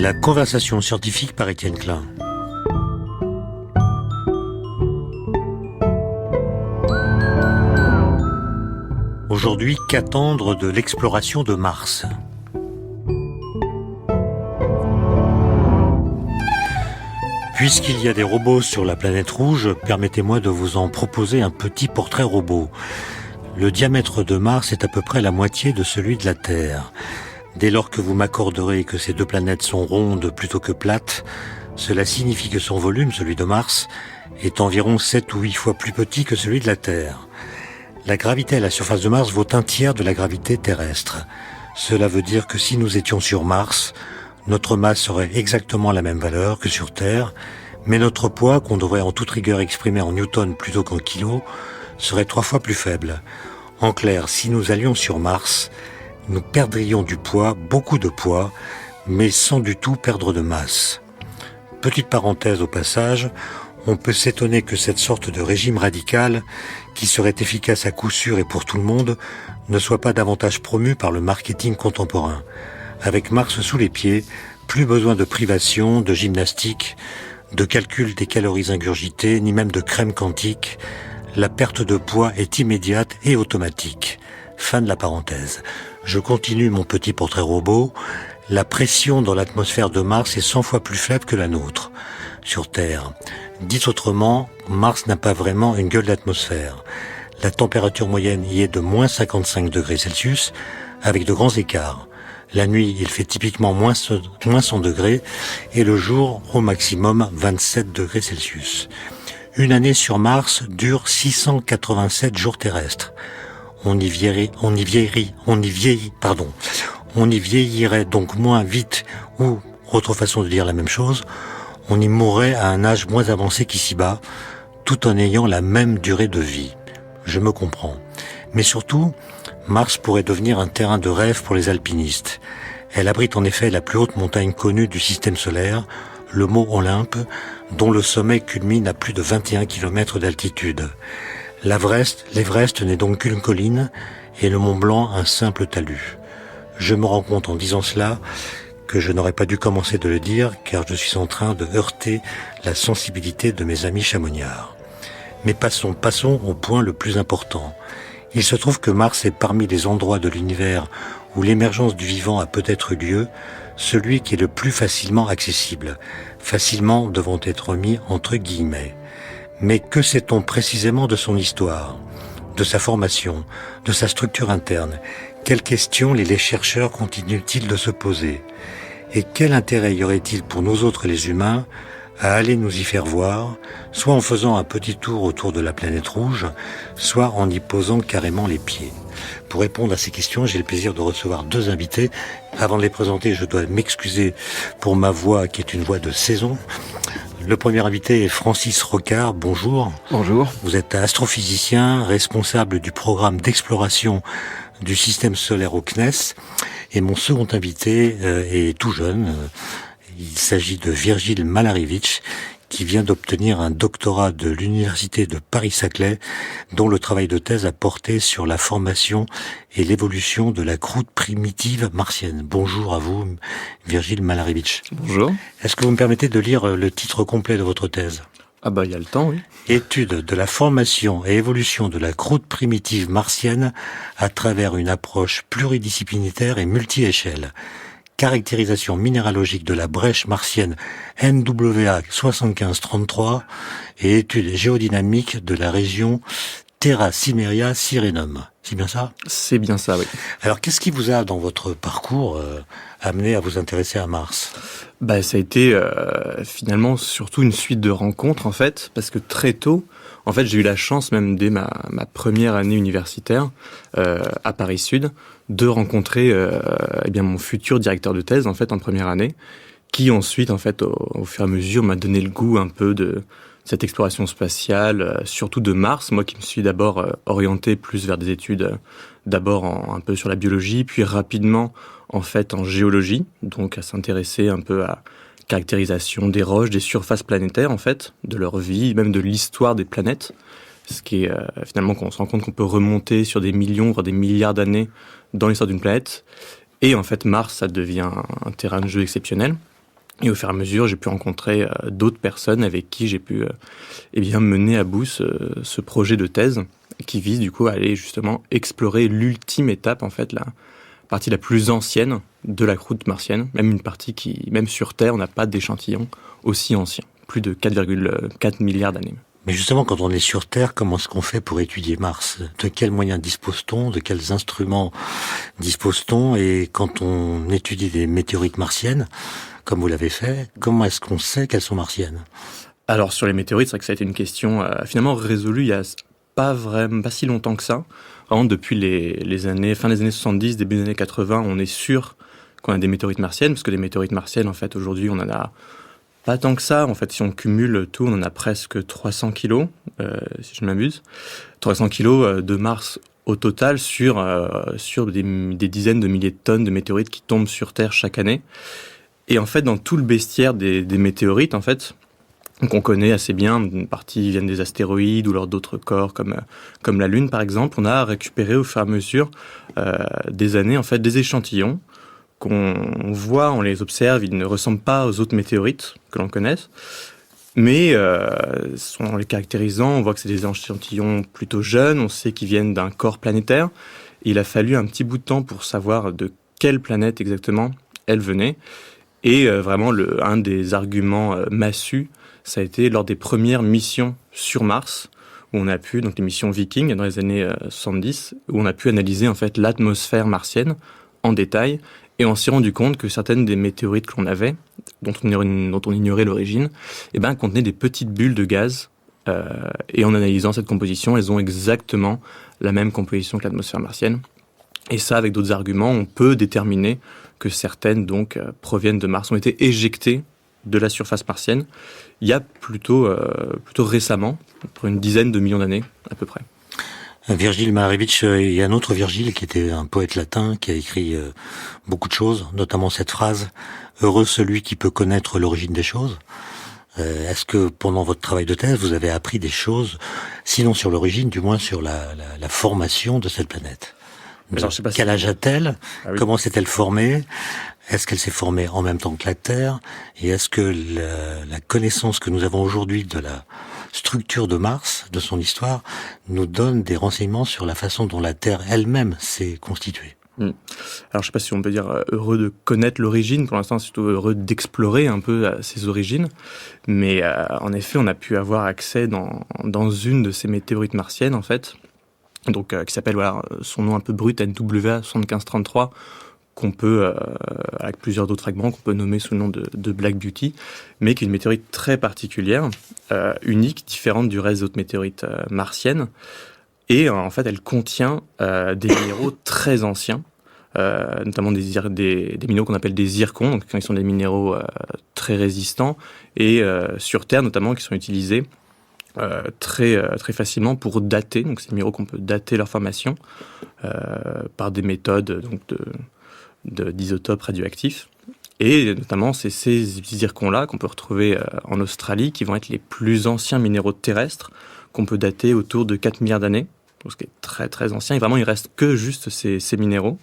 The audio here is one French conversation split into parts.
La conversation scientifique par Étienne Klein. Aujourd'hui, qu'attendre de l'exploration de Mars ? Puisqu'il y a des robots sur la planète rouge, permettez-moi de vous en proposer un petit portrait robot. Le diamètre de Mars est à peu près la moitié de celui de la Terre. Dès lors que vous m'accorderez que ces deux planètes sont rondes plutôt que plates, cela signifie que son volume, celui de Mars, est environ 7 ou 8 fois plus petit que celui de la Terre. La gravité à la surface de Mars vaut un tiers de la gravité terrestre. Cela veut dire que si nous étions sur Mars, notre masse serait exactement la même valeur que sur Terre, mais notre poids, qu'on devrait en toute rigueur exprimer en newtons plutôt qu'en kilos, serait 3 fois plus faible. En clair, si nous allions sur Mars, nous perdrions du poids, beaucoup de poids, mais sans du tout perdre de masse. Petite parenthèse au passage, on peut s'étonner que cette sorte de régime radical, qui serait efficace à coup sûr et pour tout le monde, ne soit pas davantage promu par le marketing contemporain. Avec Mars sous les pieds, plus besoin de privation, de gymnastique, de calcul des calories ingurgitées, ni même de crème quantique. La perte de poids est immédiate et automatique. Fin de la parenthèse. Je continue mon petit portrait robot. La pression dans l'atmosphère de Mars est 100 fois plus faible que la nôtre, sur Terre. Dit autrement, Mars n'a pas vraiment une gueule d'atmosphère. La température moyenne y est de moins 55 degrés Celsius, avec de grands écarts. La nuit, il fait typiquement moins 100 degrés, et le jour, au maximum, 27 degrés Celsius. Une année sur Mars dure 687 jours terrestres. On y vieillirait donc moins vite, ou, autre façon de dire la même chose, on y mourrait à un âge moins avancé qu'ici-bas, tout en ayant la même durée de vie. Je me comprends. Mais surtout, Mars pourrait devenir un terrain de rêve pour les alpinistes. Elle abrite en effet la plus haute montagne connue du système solaire, le mont Olympe, dont le sommet culmine à plus de 21 km d'altitude. L'Everest n'est donc qu'une colline et le Mont Blanc un simple talus. Je me rends compte en disant cela que je n'aurais pas dû commencer de le dire car je suis en train de heurter la sensibilité de mes amis chamoniards. Mais passons au point le plus important. Il se trouve que Mars est parmi les endroits de l'univers où l'émergence du vivant a peut-être eu lieu, celui qui est le plus facilement accessible. Facilement devant être mis entre guillemets. Mais que sait-on précisément de son histoire, de sa formation, de sa structure interne ? Quelles questions les chercheurs continuent-ils de se poser ? Et quel intérêt y aurait-il pour nous autres les humains à aller nous y faire voir, soit en faisant un petit tour autour de la planète rouge, soit en y posant carrément les pieds ? Pour répondre à ces questions, j'ai le plaisir de recevoir deux invités. Avant de les présenter, je dois m'excuser pour ma voix qui est une voix de saison. Le premier invité est Francis Rocard. Bonjour. Bonjour. Vous êtes astrophysicien, responsable du programme d'exploration du système solaire au CNES. Et mon second invité est tout jeune. Il s'agit de Virgile Malarevich, qui vient d'obtenir un doctorat de l'université de Paris-Saclay, dont le travail de thèse a porté sur la formation et l'évolution de la croûte primitive martienne. Bonjour à vous, Virgile Malarevich. Bonjour. Est-ce que vous me permettez de lire le titre complet de votre thèse ? Ah bah il y a le temps, oui. Étude de la formation et évolution de la croûte primitive martienne à travers une approche pluridisciplinaire et multi-échelle. Caractérisation minéralogique de la brèche martienne NWA 7533 et étude géodynamique de la région Terra Cimmeria Sirenum. C'est bien ça ? C'est bien ça, oui. Alors, qu'est-ce qui vous a, dans votre parcours, amené à vous intéresser à Mars ? Bah, ça a été finalement surtout une suite de rencontres, en fait, parce que très tôt, en fait, j'ai eu la chance, même dès ma première année universitaire à Paris-Sud, de rencontrer mon futur directeur de thèse, en fait, en première année, qui ensuite, en fait, au fur et à mesure, m'a donné le goût un peu de cette exploration spatiale, surtout de Mars. Moi qui me suis d'abord orienté plus vers des études, d'abord un peu sur la biologie, puis rapidement, en fait, en géologie, donc à s'intéresser un peu à caractérisation des roches, des surfaces planétaires, en fait, de leur vie, même de l'histoire des planètes. Ce qui est finalement qu'on se rend compte qu'on peut remonter sur des millions, voire des milliards d'années dans l'histoire d'une planète. Et en fait, Mars, ça devient un terrain de jeu exceptionnel. Et au fur et à mesure, j'ai pu rencontrer d'autres personnes avec qui j'ai pu mener à bout ce projet de thèse qui vise du coup à aller justement explorer l'ultime étape, en fait, la partie la plus ancienne de la croûte martienne, même une partie qui, même sur Terre, on n'a pas d'échantillon aussi ancien, plus de 4,4 milliards d'années. Mais justement, quand on est sur Terre, comment est-ce qu'on fait pour étudier Mars? De quels moyens dispose-t-on? De quels instruments dispose-t-on? Et quand on étudie des météorites martiennes, comme vous l'avez fait, comment est-ce qu'on sait qu'elles sont martiennes? Alors sur les météorites, c'est vrai que ça a été une question finalement résolue il y a pas si longtemps que ça. Vraiment depuis les années, fin des années 70, début des années 80, on est sûr qu'on a des météorites martiennes, parce que les météorites martiennes, en fait, aujourd'hui, on en a pas tant que ça. En fait, si on cumule tout, on en a presque 300 kilos, si je ne m'abuse. 300 kilos de Mars au total sur des dizaines de milliers de tonnes de météorites qui tombent sur Terre chaque année. Et en fait, dans tout le bestiaire des météorites, en fait, qu'on connaît assez bien, une partie viennent des astéroïdes ou lors d'autres corps comme la Lune, par exemple, on a récupéré au fur et à mesure des années, en fait, des échantillons qu'on voit, on les observe, ils ne ressemblent pas aux autres météorites que l'on connaisse, mais en les caractérisant, on voit que c'est des échantillons plutôt jeunes, on sait qu'ils viennent d'un corps planétaire. Et il a fallu un petit bout de temps pour savoir de quelle planète exactement elle venait. Et vraiment, un des arguments massus, ça a été lors des premières missions sur Mars, où on a pu, donc les missions Viking dans les années 70, où on a pu analyser en fait l'atmosphère martienne en détail. Et on s'est rendu compte que certaines des météorites que l'on avait, dont on ignorait l'origine, contenaient des petites bulles de gaz. Et en analysant cette composition, elles ont exactement la même composition que l'atmosphère martienne. Et ça, avec d'autres arguments, on peut déterminer que certaines donc proviennent de Mars, ont été éjectées de la surface martienne il y a plutôt récemment, pour une dizaine de millions d'années à peu près. Virgile Malerevich, il y a un autre Virgile qui était un poète latin qui a écrit beaucoup de choses, notamment cette phrase « Heureux celui qui peut connaître l'origine des choses ». Est-ce que pendant votre travail de thèse, vous avez appris des choses, sinon sur l'origine, du moins sur la formation de cette planète? Alors, je sais pas quel âge a-t-elle? Ah oui. Comment s'est-elle formée? Est-ce qu'elle s'est formée en même temps que la Terre? Et est-ce que la connaissance que nous avons aujourd'hui de la structure de Mars, de son histoire, nous donne des renseignements sur la façon dont la Terre elle-même s'est constituée? Alors, je ne sais pas si on peut dire heureux de connaître l'origine. Pour l'instant, c'est plutôt heureux d'explorer un peu ses origines. Mais en effet, on a pu avoir accès dans une de ces météorites martiennes, en fait, donc qui s'appelle, son nom un peu brut, NWA 7533, qu'on peut, avec plusieurs d'autres fragments, qu'on peut nommer sous le nom de Black Beauty, mais qui est une météorite très particulière, unique, différente du reste des autres météorites martiennes. Et en fait, elle contient des minéraux très anciens, notamment des minéraux qu'on appelle des zircons, donc qui sont des minéraux très résistants, et sur Terre notamment, qui sont utilisés très facilement pour dater. Donc, c'est des minéraux qu'on peut dater leur formation par des méthodes donc d'isotopes radioactifs. Et notamment, c'est ces zircons-là qu'on peut retrouver en Australie, qui vont être les plus anciens minéraux terrestres, qu'on peut dater autour de 4 milliards d'années, donc ce qui est très très ancien. Et vraiment, il reste que juste ces minéraux.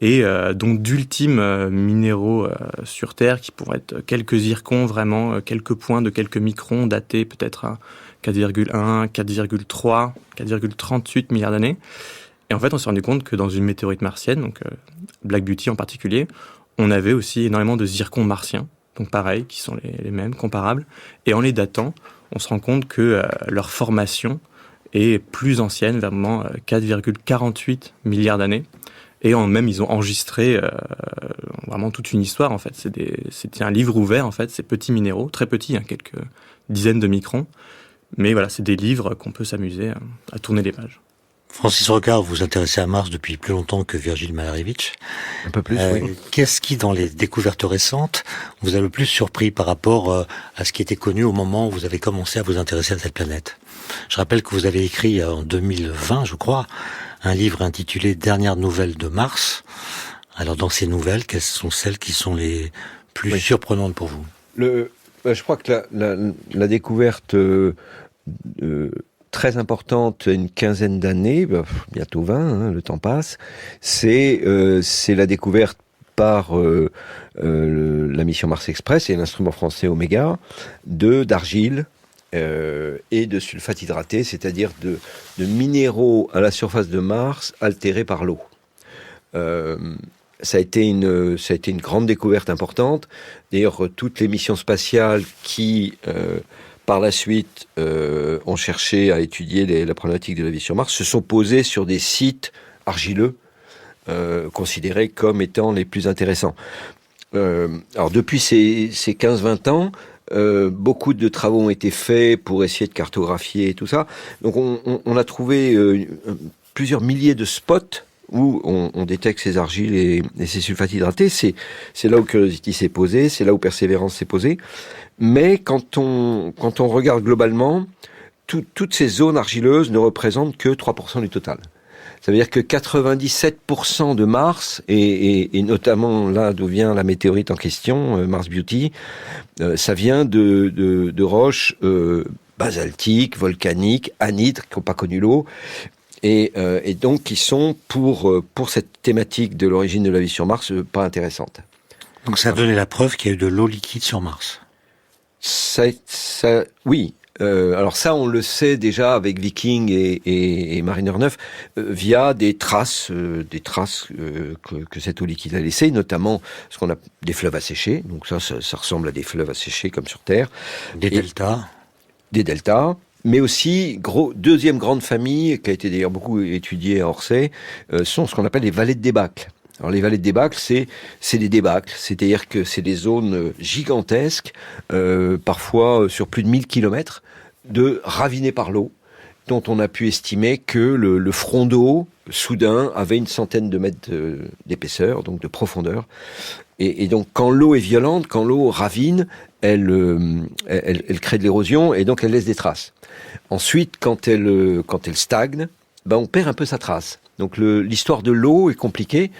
Et donc d'ultimes minéraux sur Terre, qui pourraient être quelques zircons, vraiment quelques points de quelques microns, datés peut-être à 4,1, 4,3, 4,38 milliards d'années. Et en fait, on s'est rendu compte que dans une météorite martienne, donc Black Beauty en particulier, on avait aussi énormément de zircons martiens, donc pareil, qui sont les mêmes, comparables. Et en les datant, on se rend compte que leur formation est plus ancienne, vraiment 4,48 milliards d'années. Et même, ils ont enregistré vraiment toute une histoire, en fait. C'était un livre ouvert, en fait, ces petits minéraux, très petits, quelques dizaines de microns. Mais voilà, c'est des livres qu'on peut s'amuser à tourner les pages. Francis Rocard, vous vous intéressez à Mars depuis plus longtemps que Virgile Malerevich. Un peu plus, oui. Qu'est-ce qui, dans les découvertes récentes, vous a le plus surpris par rapport à ce qui était connu au moment où vous avez commencé à vous intéresser à cette planète? Je rappelle que vous avez écrit en 2020, je crois, un livre intitulé « Dernières nouvelles de Mars ». Alors, dans ces nouvelles, quelles sont celles qui sont les plus surprenantes pour vous? Je crois que la découverte très importante, une quinzaine d'années, bientôt 20, le temps passe, c'est la découverte par la mission Mars Express et l'instrument français Omega d'argile et de sulfate hydraté, c'est-à-dire de minéraux à la surface de Mars altérés par l'eau. Ça a été une grande découverte importante. D'ailleurs, toutes les missions spatiales qui, par la suite, ont cherché à étudier la problématique de la vie sur Mars se sont posées sur des sites argileux considérés comme étant les plus intéressants. Alors, depuis ces 15-20 ans, beaucoup de travaux ont été faits pour essayer de cartographier tout ça. Donc, on a trouvé plusieurs milliers de spots où on détecte ces argiles et ces sulfates hydratés. C'est là où Curiosity s'est posé, c'est là où Perseverance s'est posé. Mais quand on regarde globalement, toutes ces zones argileuses ne représentent que 3% du total. Ça veut dire que 97% de Mars, et notamment là d'où vient la météorite en question, Mars Beauty, ça vient de roches basaltiques, volcaniques, anhydres, qui n'ont pas connu l'eau, et donc qui sont, pour cette thématique de l'origine de la vie sur Mars, pas intéressantes. Donc ça a donné la preuve qu'il y a eu de l'eau liquide sur Mars. Oui. Alors ça, on le sait déjà avec Viking et Mariner 9 via des traces que cette eau liquide a laissées, notamment ce qu'on a des fleuves asséchés. Donc ça ressemble à des fleuves asséchés comme sur Terre. Des deltas. Des deltas. Mais aussi, deuxième grande famille, qui a été d'ailleurs beaucoup étudiée à Orsay, sont ce qu'on appelle les vallées de débâcle. Alors les vallées de débâcle, c'est des débâcles, c'est-à-dire que c'est des zones gigantesques, parfois sur plus de 1000 kilomètres, ravinées par l'eau, dont on a pu estimer que le front d'eau, soudain, avait une centaine de mètres d'épaisseur, donc de profondeur. Et donc quand l'eau est violente, quand l'eau ravine, elle crée de l'érosion et donc elle laisse des traces. Ensuite, quand elle stagne, on perd un peu sa trace. Donc l'histoire de l'eau est compliquée.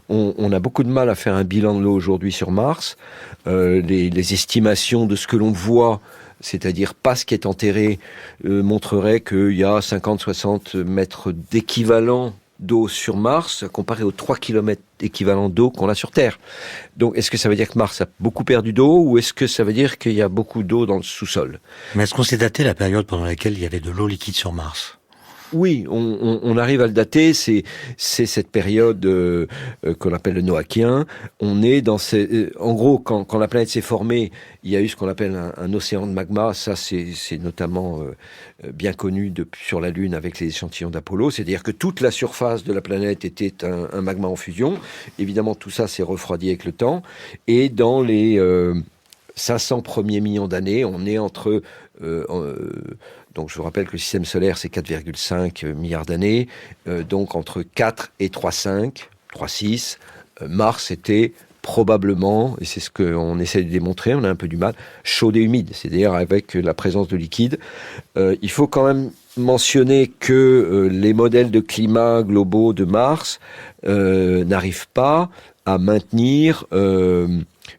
On a beaucoup de mal à faire un bilan de l'eau aujourd'hui sur Mars. Les estimations de ce que l'on voit, c'est-à-dire pas ce qui est enterré, montreraient qu'il y a 50-60 mètres d'équivalent d'eau sur Mars, comparé aux 3 km équivalent d'eau qu'on a sur Terre. Donc, est-ce que ça veut dire que Mars a beaucoup perdu d'eau, ou est-ce que ça veut dire qu'il y a beaucoup d'eau dans le sous-sol? Mais est-ce qu'on sait dater la période pendant laquelle il y avait de l'eau liquide sur Mars? Oui, on arrive à le dater. C'est cette période qu'on appelle le Noachien. On est dans en gros, quand la planète s'est formée, il y a eu ce qu'on appelle un océan de magma. Ça, c'est notamment bien connu sur la Lune avec les échantillons d'Apollo. C'est-à-dire que toute la surface de la planète était un magma en fusion. Évidemment, tout ça s'est refroidi avec le temps. Et dans les 500 premiers millions d'années, on est entre... donc je vous rappelle que le système solaire, c'est 4,5 milliards d'années. Donc entre 4 et 3,6. Mars était probablement, et c'est ce qu'on essaie de démontrer, on a un peu du mal, chaude et humide, c'est-à-dire avec la présence de liquide. Il faut quand même mentionner que les modèles de climat globaux de Mars n'arrivent pas à maintenir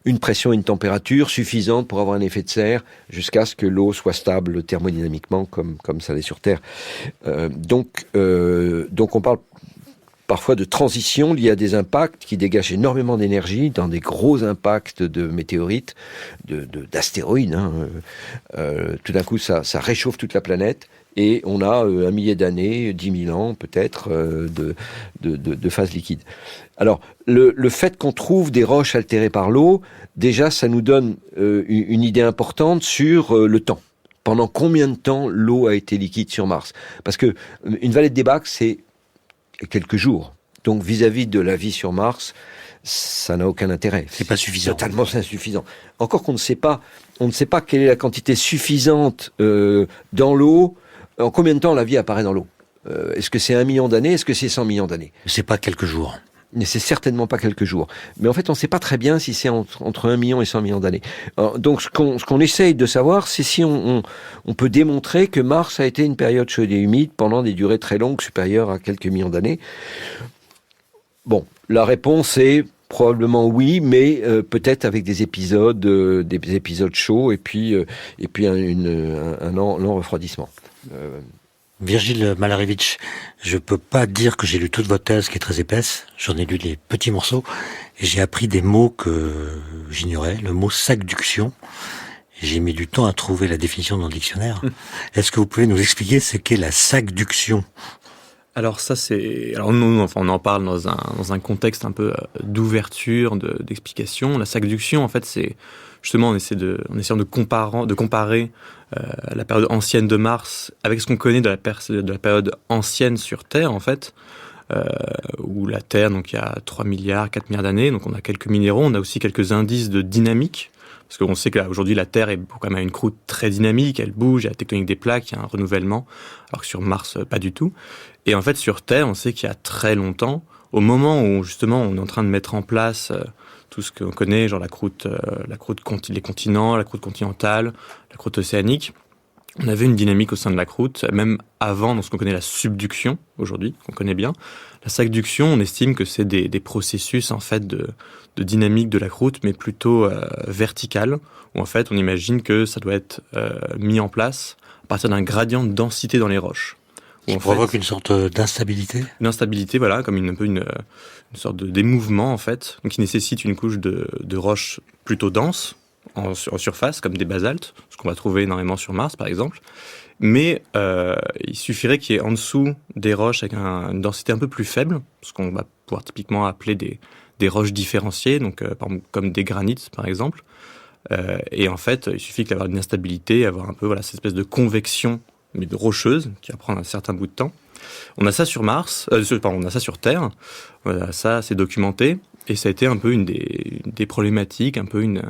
une pression et une température suffisantes pour avoir un effet de serre jusqu'à ce que l'eau soit stable thermodynamiquement comme ça l'est sur Terre. Donc on parle parfois de transition liée à des impacts qui dégagent énormément d'énergie dans des gros impacts de météorites, d'astéroïdes. Tout d'un coup, ça réchauffe toute la planète. Et on a 1 millier d'années, 10 000 ans peut-être, de phase liquide. Alors, le fait qu'on trouve des roches altérées par l'eau, déjà, ça nous donne une idée importante sur le temps. Pendant combien de temps l'eau a été liquide sur Mars? Parce que une vallée de débâcle, c'est quelques jours. Donc, vis-à-vis de la vie sur Mars, ça n'a aucun intérêt. C'est pas suffisant. Totalement insuffisant. Encore qu'on ne sait pas quelle est la quantité suffisante dans l'eau. En combien de temps la vie apparaît dans l'eau? Est-ce que c'est 1 million d'années? Est-ce que c'est 100 millions d'années? C'est pas quelques jours. Mais c'est certainement pas quelques jours. Mais en fait, on ne sait pas très bien si c'est entre 1 million et 100 millions d'années. Donc, ce qu'on essaye de savoir, c'est si on peut démontrer que Mars a été une période chaude et humide pendant des durées très longues, supérieures à quelques millions d'années. Bon, la réponse est probablement oui, mais peut-être avec des épisodes chauds et puis un lent refroidissement. Virgile Malarevitch, je peux pas dire que j'ai lu toute votre thèse qui est très épaisse, j'en ai lu les petits morceaux, et j'ai appris des mots que j'ignorais, le mot sac-duction. J'ai mis du temps à trouver la définition dans le dictionnaire. Est-ce que vous pouvez nous expliquer ce qu'est la sac-duction ? Alors ça c'est, alors nous enfin on en parle dans un contexte un peu d'ouverture, d'explication. La sac-duction en fait c'est justement en essayant de comparer la période ancienne de Mars avec ce qu'on connaît de la période ancienne sur Terre en fait. Où la Terre, donc il y a 3 milliards, 4 milliards d'années, donc on a quelques minéraux, on a aussi quelques indices de dynamique, parce qu'on sait qu'aujourd'hui la Terre est quand même à une croûte très dynamique, elle bouge, il y a la tectonique des plaques, il y a un renouvellement, alors que sur Mars, pas du tout. Et en fait, sur Terre, on sait qu'il y a très longtemps, au moment où justement on est en train de mettre en place tout ce qu'on connaît, genre les continents, la croûte continentale, la croûte océanique, on avait une dynamique au sein de la croûte, même avant dans ce qu'on connaît la subduction aujourd'hui, qu'on connaît bien. La sac-duction, on estime que c'est des processus en fait de dynamique de la croûte, mais plutôt verticale, où en fait on imagine que ça doit être mis en place à partir d'un gradient de densité dans les roches. Qui provoque une sorte d'instabilité ? Une instabilité, voilà, comme une sorte d'émouvement en fait, donc qui nécessite une couche de roches plutôt denses, en surface, comme des basaltes, ce qu'on va trouver énormément sur Mars, par exemple. Mais il suffirait qu'il y ait en dessous des roches avec une densité un peu plus faible, ce qu'on va pouvoir typiquement appeler des roches différenciées, donc comme des granites, par exemple. Et en fait, il suffit d'avoir une instabilité, avoir un peu cette espèce de convection, mais de rocheuse, qui va prendre un certain bout de temps. On a ça sur Mars, on a ça sur Terre. Ça, c'est documenté. Et ça a été un peu une des problématiques, un peu une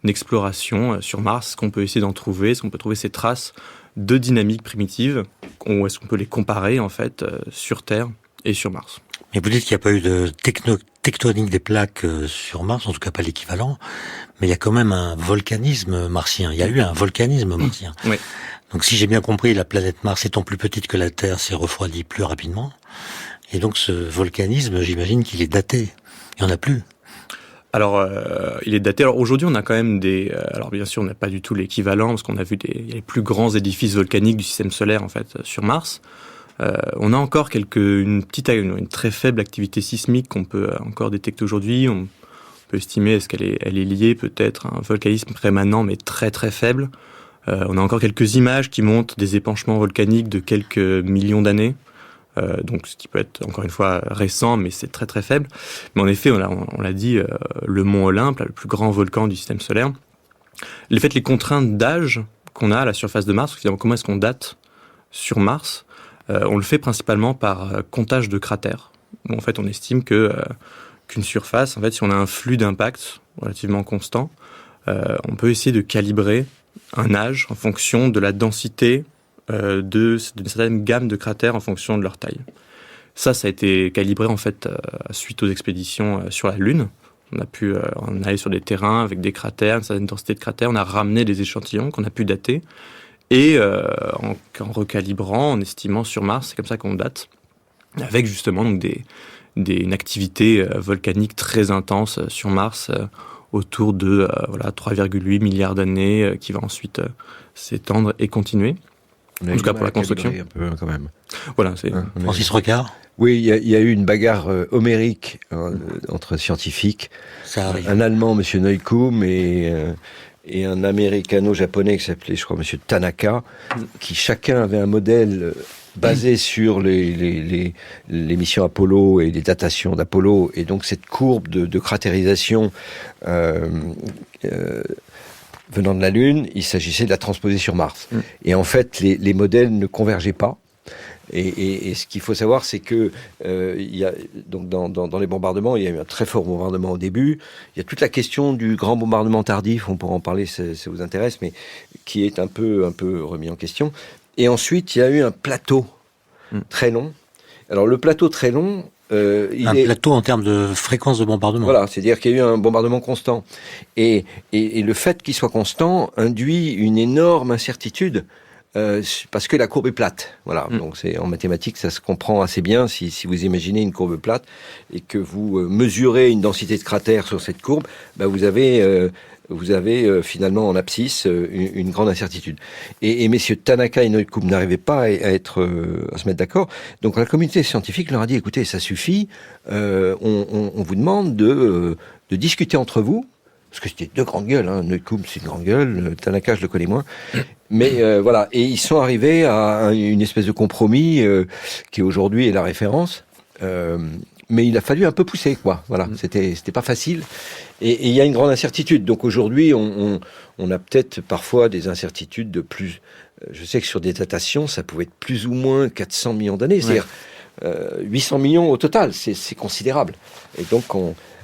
exploration sur Mars. Est-ce qu'on peut essayer d'en trouver ? Est-ce qu'on peut trouver ces traces de dynamique primitive ? Ou est-ce qu'on peut les comparer, en fait, sur Terre et sur Mars ? Mais vous dites qu'il n'y a pas eu de tectonique des plaques sur Mars, en tout cas pas l'équivalent, mais il y a quand même un volcanisme martien. Il y a eu un volcanisme martien. Oui. Donc si j'ai bien compris, la planète Mars étant plus petite que la Terre s'est refroidie plus rapidement. Et donc ce volcanisme, j'imagine qu'il est daté. Il n'y en a plus. Alors, il est daté. Alors aujourd'hui, on a quand même alors bien sûr, on n'a pas du tout l'équivalent, parce qu'on a vu les plus grands édifices volcaniques du système solaire, en fait, sur Mars. On a encore une très faible activité sismique qu'on peut encore détecter aujourd'hui. On peut estimer, est-ce elle est liée peut-être à un volcanisme rémanent, mais très très faible. On a encore quelques images qui montrent des épanchements volcaniques de quelques millions d'années. Donc ce qui peut être encore une fois récent, mais c'est très très faible. Mais en effet, on l'a dit, le mont Olympe, le plus grand volcan du système solaire. Les contraintes d'âge qu'on a à la surface de Mars, finalement, comment est-ce qu'on date sur Mars ? On le fait principalement par comptage de cratères. Où, en fait, on estime qu'une surface, en fait, si on a un flux d'impact relativement constant, on peut essayer de calibrer un âge en fonction de la densité d'une certaine gamme de cratères en fonction de leur taille. Ça a été calibré en fait suite aux expéditions sur la Lune. On allait sur des terrains avec des cratères, une certaine densité de cratères. On a ramené des échantillons qu'on a pu dater. Et en recalibrant, en estimant sur Mars, c'est comme ça qu'on date, avec justement donc une activité volcanique très intense sur Mars, autour de 3,8 milliards d'années, qui va ensuite s'étendre et continuer. En tout cas pour la construction. Un peu, quand même. Voilà, Francis Recard ? Oui, il y a eu une bagarre homérique entre scientifiques. Ça arrive. Un Allemand, M. Neukomm, et un Américano-japonais qui s'appelait, je crois, M. Tanaka, qui chacun avait un modèle basé sur les missions Apollo et les datations d'Apollo. Et donc cette courbe de cratérisation venant de la Lune, il s'agissait de la transposer sur Mars. Et en fait, les modèles ne convergeaient pas. Et ce qu'il faut savoir, c'est que il y a donc dans les bombardements, il y a eu un très fort bombardement au début. Il y a toute la question du grand bombardement tardif. On pourra en parler si ça vous intéresse, mais qui est un peu remis en question. Et ensuite, il y a eu un plateau très long. Alors le plateau très long, plateau en termes de fréquence de bombardement. Voilà, c'est-à-dire qu'il y a eu un bombardement constant. Et le fait qu'il soit constant induit une énorme incertitude parce que la courbe est plate. Voilà. Donc en mathématiques, ça se comprend assez bien. Si vous imaginez une courbe plate et que vous mesurez une densité de cratère sur cette courbe, vous avez finalement en abscisse une grande incertitude. Et messieurs Tanaka et Neukomm n'arrivaient pas à se mettre d'accord. Donc la communauté scientifique leur a dit, écoutez, ça suffit, on vous demande de discuter entre vous, parce que c'était deux grandes gueules, Neukomm c'est une grande gueule, Tanaka je le connais moins, mais voilà, et ils sont arrivés à une espèce de compromis qui aujourd'hui est la référence, mais il a fallu un peu pousser, quoi. Voilà, c'était pas facile. Et il y a une grande incertitude. Donc aujourd'hui, on a peut-être parfois des incertitudes de plus. Je sais que sur des datations, ça pouvait être plus ou moins 400 millions d'années. C'est-à-dire 800 millions au total. C'est considérable. Et donc,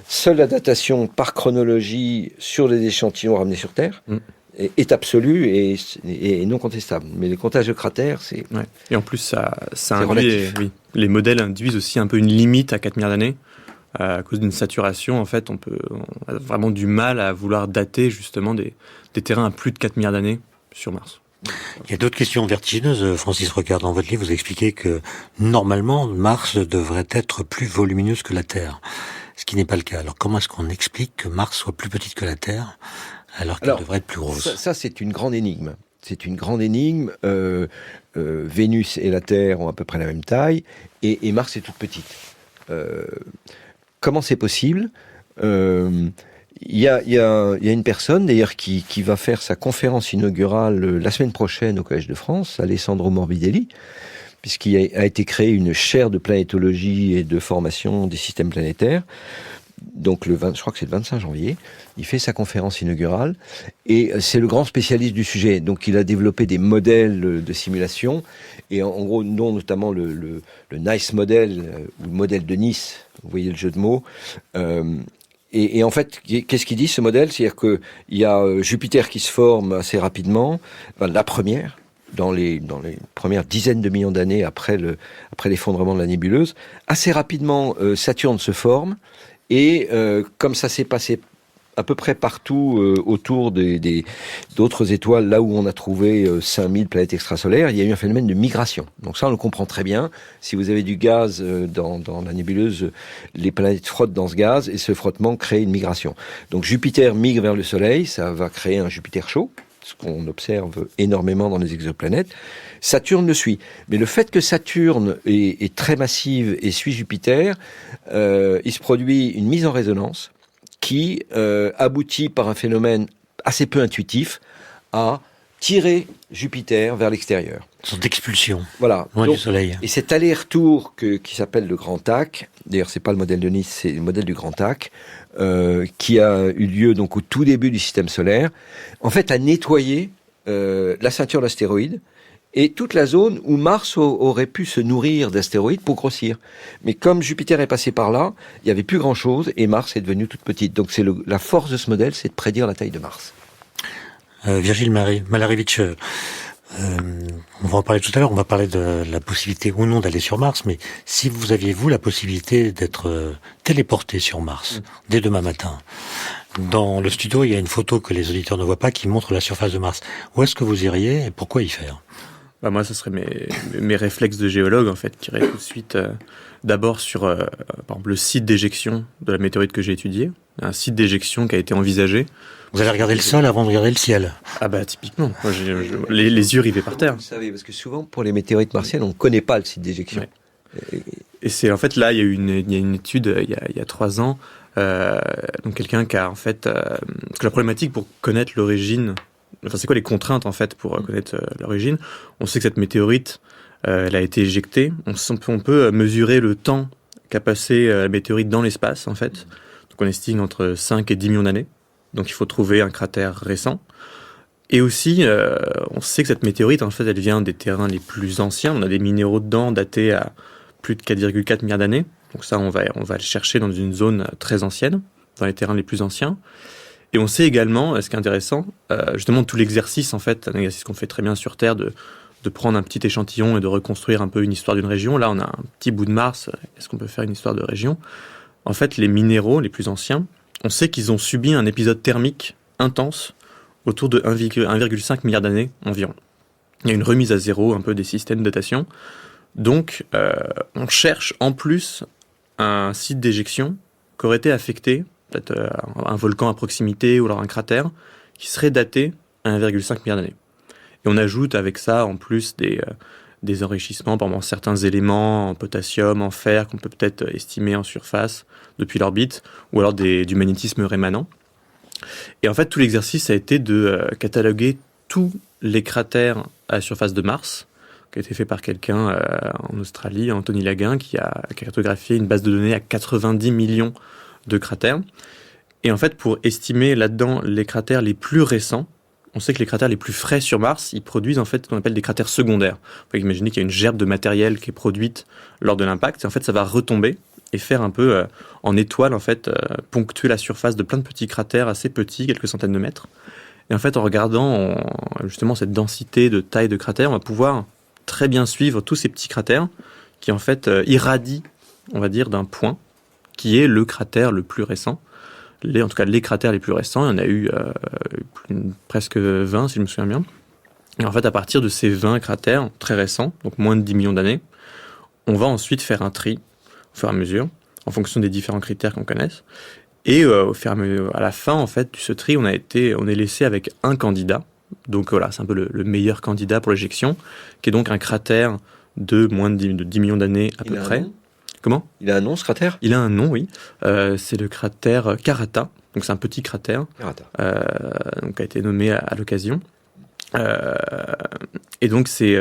seule la datation par chronologie sur les échantillons ramenés sur Terre est absolue et non contestable. Mais les comptages de cratères, c'est... Ouais. Et en plus, ça induit... Les modèles induisent aussi un peu une limite à 4 milliards d'années. À cause d'une saturation, en fait, on a vraiment du mal à vouloir dater justement des terrains à plus de 4 milliards d'années sur Mars. Il y a d'autres questions vertigineuses. Francis Rocard, dans votre livre, vous expliquez que normalement, Mars devrait être plus volumineuse que la Terre, ce qui n'est pas le cas. Alors comment est-ce qu'on explique que Mars soit plus petite que la Terre alors qu'elle devrait être plus grosse ? Ça, c'est une grande énigme. C'est une grande énigme. Vénus et la Terre ont à peu près la même taille et Mars est toute petite. Comment c'est possible ? Il y a une personne d'ailleurs qui va faire sa conférence inaugurale la semaine prochaine au Collège de France, Alessandro Morbidelli, puisqu'il a été créé une chaire de planétologie et de formation des systèmes planétaires. Donc je crois que c'est le 25 janvier, il fait sa conférence inaugurale et c'est le grand spécialiste du sujet. Donc il a développé des modèles de simulation et en gros, notamment le NICE modèle ou le modèle de Nice, vous voyez le jeu de mots. Et en fait, qu'est-ce qu'il dit ce modèle ? C'est-à-dire qu'il y a Jupiter qui se forme assez rapidement, la première, dans les premières dizaines de millions d'années après l'effondrement de la nébuleuse. Assez rapidement, Saturne se forme. Et comme ça s'est passé à peu près partout autour d'autres étoiles, là où on a trouvé 5000 planètes extrasolaires, il y a eu un phénomène de migration. Donc ça, on le comprend très bien. Si vous avez du gaz dans la nébuleuse, les planètes frottent dans ce gaz et ce frottement crée une migration. Donc Jupiter migre vers le Soleil, ça va créer un Jupiter chaud, ce qu'on observe énormément dans les exoplanètes. Saturne le suit. Mais le fait que Saturne est très massive et suit Jupiter, il se produit une mise en résonance qui aboutit par un phénomène assez peu intuitif à tirer Jupiter vers l'extérieur. Une sorte d'expulsion. Voilà. Loin du Soleil. Et cet aller-retour qui s'appelle le Grand Tac, d'ailleurs c'est pas le modèle de Nice, c'est le modèle du Grand Tac, qui a eu lieu donc au tout début du système solaire, en fait a nettoyé la ceinture d'astéroïdes et toute la zone où Mars aurait pu se nourrir d'astéroïdes pour grossir. Mais comme Jupiter est passé par là, il n'y avait plus grand-chose et Mars est devenue toute petite. Donc la force de ce modèle, c'est de prédire la taille de Mars. Virgile Malarevitch, on va en parler tout à l'heure, on va parler de la possibilité ou non d'aller sur Mars, mais si vous aviez, la possibilité d'être téléporté sur Mars dès demain matin, dans le studio, il y a une photo que les auditeurs ne voient pas qui montre la surface de Mars. Où est-ce que vous iriez et pourquoi y faire ? Moi, ce serait mes réflexes de géologue, en fait, qui iraient tout de suite d'abord sur par exemple, le site d'éjection de la météorite que j'ai étudié, un site d'éjection qui a été envisagé. Vous allez regarder le sol avant de regarder le ciel. Ah bah typiquement, moi, les yeux rivés par terre. Vous savez, parce que souvent pour les météorites martiennes, on ne connaît pas le site d'éjection. Ouais. Et c'est en fait là, il y a une étude il y a 3 ans, donc quelqu'un qui a en fait, parce que la problématique pour connaître l'origine, enfin c'est quoi les contraintes en fait pour connaître l'origine. On sait que cette météorite, elle a été éjectée. On peut mesurer le temps qu'a passé la météorite dans l'espace en fait. Donc on estime entre 5 et 10 millions d'années. Donc il faut trouver un cratère récent. Et aussi, on sait que cette météorite, en fait, elle vient des terrains les plus anciens. On a des minéraux dedans datés à plus de 4,4 milliards d'années. Donc ça, on va le chercher dans une zone très ancienne, dans les terrains les plus anciens. Et on sait également, ce qui est intéressant, justement tout l'exercice, en fait, un exercice qu'on fait très bien sur Terre, de prendre un petit échantillon et de reconstruire un peu une histoire d'une région. Là, on a un petit bout de Mars. Est-ce qu'on peut faire une histoire de région ? En fait, les minéraux les plus anciens, on sait qu'ils ont subi un épisode thermique intense autour de 1,5 milliard d'années environ. Il y a une remise à zéro un peu des systèmes de datation. Donc, on cherche en plus un site d'éjection qui aurait été affecté, peut-être un volcan à proximité ou alors un cratère, qui serait daté à 1,5 milliard d'années. Et on ajoute avec ça en plus des enrichissements, par exemple certains éléments en potassium, en fer, qu'on peut peut-être estimer en surface depuis l'orbite, ou alors du magnétisme rémanent. Et en fait, tout l'exercice a été de cataloguer tous les cratères à la surface de Mars, qui a été fait par quelqu'un en Australie, Anthony Laguin, qui a cartographié une base de données à 90 millions de cratères. Et en fait, pour estimer là-dedans les cratères les plus récents, on sait que les cratères les plus frais sur Mars, ils produisent en fait ce qu'on appelle des cratères secondaires. Vous pouvez imaginer qu'il y a une gerbe de matériel qui est produite lors de l'impact, et en fait, ça va retomber et faire un peu en étoile, en fait, ponctuer la surface de plein de petits cratères assez petits, quelques centaines de mètres. Et en fait, en regardant justement cette densité de taille de cratères, on va pouvoir très bien suivre tous ces petits cratères qui, en fait, irradient, on va dire, d'un point qui est le cratère le plus récent. En tout cas, les cratères les plus récents, il y en a eu presque 20, si je me souviens bien. Et en fait, à partir de ces 20 cratères très récents, donc moins de 10 millions d'années, on va ensuite faire un tri, au fur et à mesure, en fonction des différents critères qu'on connaisse. Et au fur et à mesure, à la fin, en fait, de ce tri, on est laissé avec un candidat. Donc voilà, c'est un peu le meilleur candidat pour l'éjection, qui est donc un cratère de moins de 10 millions d'années à peu près. Comment ? Il a un nom, ce cratère ? Il a un nom, oui. C'est le cratère Karata. Donc c'est un petit cratère. Donc qui a été nommé à l'occasion. Et donc c'est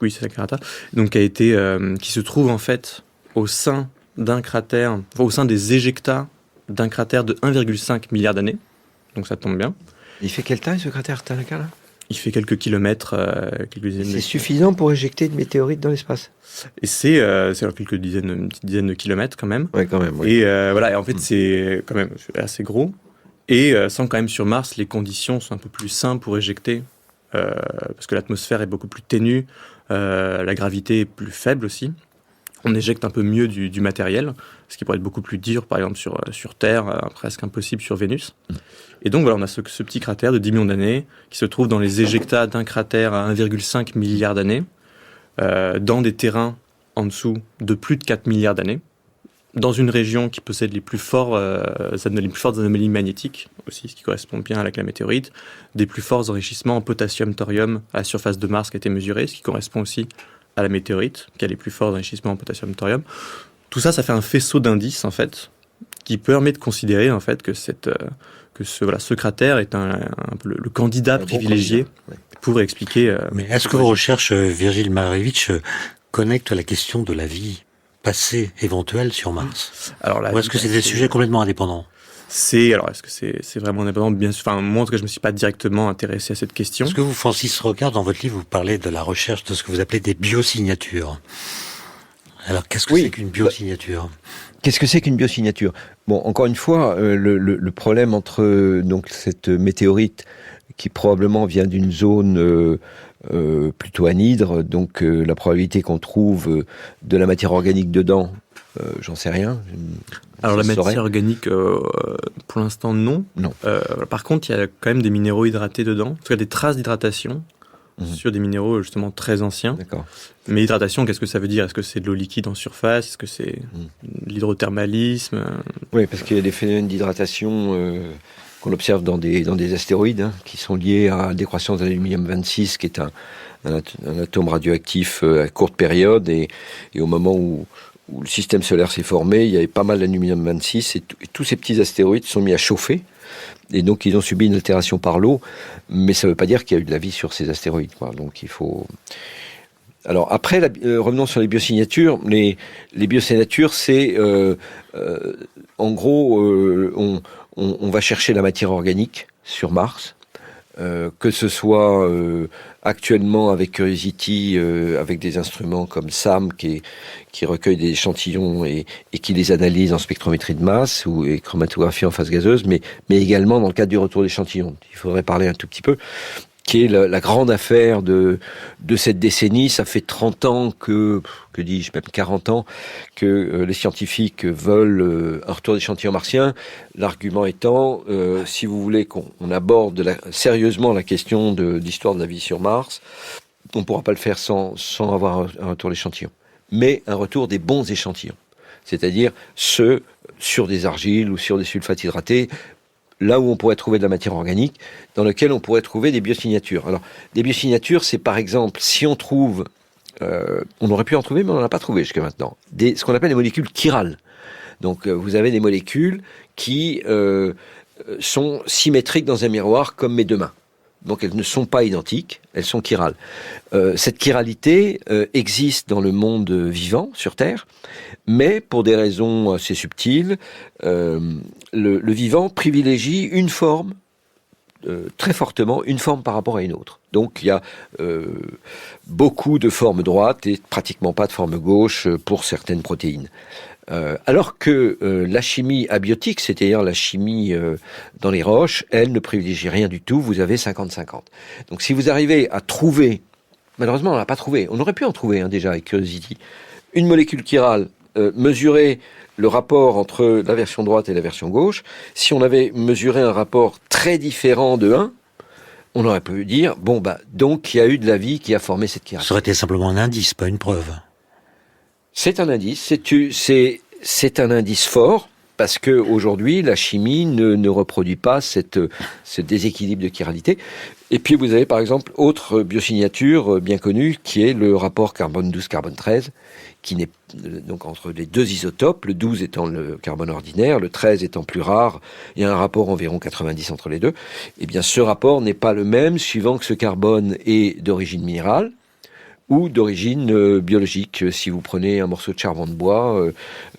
oui, c'est Karata. Donc qui se trouve en fait au sein d'un cratère, au sein des éjectats d'un cratère de 1,5 milliard d'années. Donc ça tombe bien. Il fait quelle taille ce cratère Taraka là ? Il fait quelques kilomètres, quelques dizaines. C'est suffisant pour éjecter une météorite dans l'espace. Et c'est quelques dizaines, une petite dizaine de kilomètres quand même. Ouais, quand même. Oui. Et voilà. Et en fait, c'est quand même assez gros. Et sans quand même sur Mars, les conditions sont un peu plus simples pour éjecter, parce que l'atmosphère est beaucoup plus ténue, la gravité est plus faible aussi. On éjecte un peu mieux du matériel, ce qui pourrait être beaucoup plus dur, par exemple, sur Terre, presque impossible sur Vénus. Et donc, voilà, on a ce petit cratère de 10 millions d'années qui se trouve dans les éjectats d'un cratère à 1,5 milliard d'années, dans des terrains en dessous de plus de 4 milliards d'années, dans une région qui possède les plus fortes anomalies magnétiques, aussi, ce qui correspond bien avec la météorite, des plus forts enrichissements en potassium, thorium à la surface de Mars qui a été mesuré, ce qui correspond aussi à la météorite, qui a les plus forts enrichissements en potassium, thorium. Tout ça, ça fait un faisceau d'indices, en fait, qui permet de considérer, en fait, que ce cratère est un peu le candidat privilégié pour expliquer... Mais est-ce que vos recherches, Virgile Marevitch, connectent la question de la vie passée éventuelle sur Mars ? Ou est-ce que c'est des sujets complètement indépendants ? Est-ce que c'est vraiment indépendant ? Bien sûr, moi, en tout cas, je me suis pas directement intéressé à cette question. Est-ce que vous, Francis Rocard, dans votre livre, vous parlez de la recherche de ce que vous appelez des biosignatures ? Alors, qu'est-ce que c'est qu'une biosignature ? Qu'est-ce que c'est qu'une biosignature ? Bon, encore une fois, le problème entre donc cette météorite qui probablement vient d'une zone plutôt anhydre, donc la probabilité qu'on trouve de la matière organique dedans, j'en sais rien. Alors la matière organique, pour l'instant, non. Par contre, il y a quand même des minéraux hydratés dedans, en tout cas des traces d'hydratation sur des minéraux justement très anciens. D'accord. Mais hydratation, qu'est-ce que ça veut dire ? Est-ce que c'est de l'eau liquide en surface ? Est-ce que c'est de l'hydrothermalisme ? Oui, parce qu'il y a des phénomènes d'hydratation qu'on observe dans des astéroïdes qui sont liés à la décroissance de l'aluminium 26, qui est un atome radioactif à courte période, et au moment où le système solaire s'est formé, il y avait pas mal d'aluminium 26, et tous ces petits astéroïdes sont mis à chauffer, et donc ils ont subi une altération par l'eau, mais ça ne veut pas dire qu'il y a eu de la vie sur ces astéroïdes, quoi. Donc il faut... Alors après, revenons sur les biosignatures. Les biosignatures, c'est en gros, on va chercher la matière organique sur Mars, que ce soit actuellement avec Curiosity, avec des instruments comme SAM qui recueille des échantillons et qui les analyse en spectrométrie de masse et chromatographie en phase gazeuse, mais également dans le cadre du retour d'échantillons. Il faudrait parler un tout petit peu. qui est la grande affaire de cette décennie. Ça fait 30 ans que dis-je, même 40 ans, que les scientifiques veulent un retour d'échantillons martiens. L'argument étant, si vous voulez qu'on aborde sérieusement la question d'histoire de la vie sur Mars, on ne pourra pas le faire sans avoir un retour d'échantillons. Mais un retour des bons échantillons. C'est-à-dire ceux sur des argiles ou sur des sulfates hydratés, là où on pourrait trouver de la matière organique, dans lequel on pourrait trouver des biosignatures. Alors, des biosignatures, c'est par exemple, si on trouve, on aurait pu en trouver, mais on n'en a pas trouvé jusqu'à maintenant, ce qu'on appelle les molécules chirales. Donc, vous avez des molécules qui sont symétriques dans un miroir comme mes deux mains. Donc, elles ne sont pas identiques, elles sont chirales. Cette chiralité existe dans le monde vivant, sur Terre, mais pour des raisons assez subtiles, le vivant privilégie une forme, très fortement, une forme par rapport à une autre. Donc, il y a beaucoup de formes droites et pratiquement pas de forme gauche pour certaines protéines. Alors que la chimie abiotique, c'est-à-dire la chimie dans les roches, elle ne privilégie rien du tout, vous avez 50-50. Donc si vous arrivez à trouver, malheureusement on n'a pas trouvé, on aurait pu en trouver déjà avec Curiosity, une molécule chirale, mesurer le rapport entre la version droite et la version gauche, si on avait mesuré un rapport très différent de 1, on aurait pu dire, donc il y a eu de la vie qui a formé cette chirale. Ça aurait été simplement un indice, pas une preuve. C'est un indice, c'est un indice fort, parce que aujourd'hui la chimie ne reproduit pas ce déséquilibre de chiralité. Et puis vous avez par exemple autre biosignature bien connue, qui est le rapport carbone 12, carbone 13, qui n'est donc entre les deux isotopes, le 12 étant le carbone ordinaire, le 13 étant plus rare, il y a un rapport environ 90 entre les deux. Eh bien ce rapport n'est pas le même suivant que ce carbone est d'origine minérale, ou d'origine biologique. Si vous prenez un morceau de charbon de bois,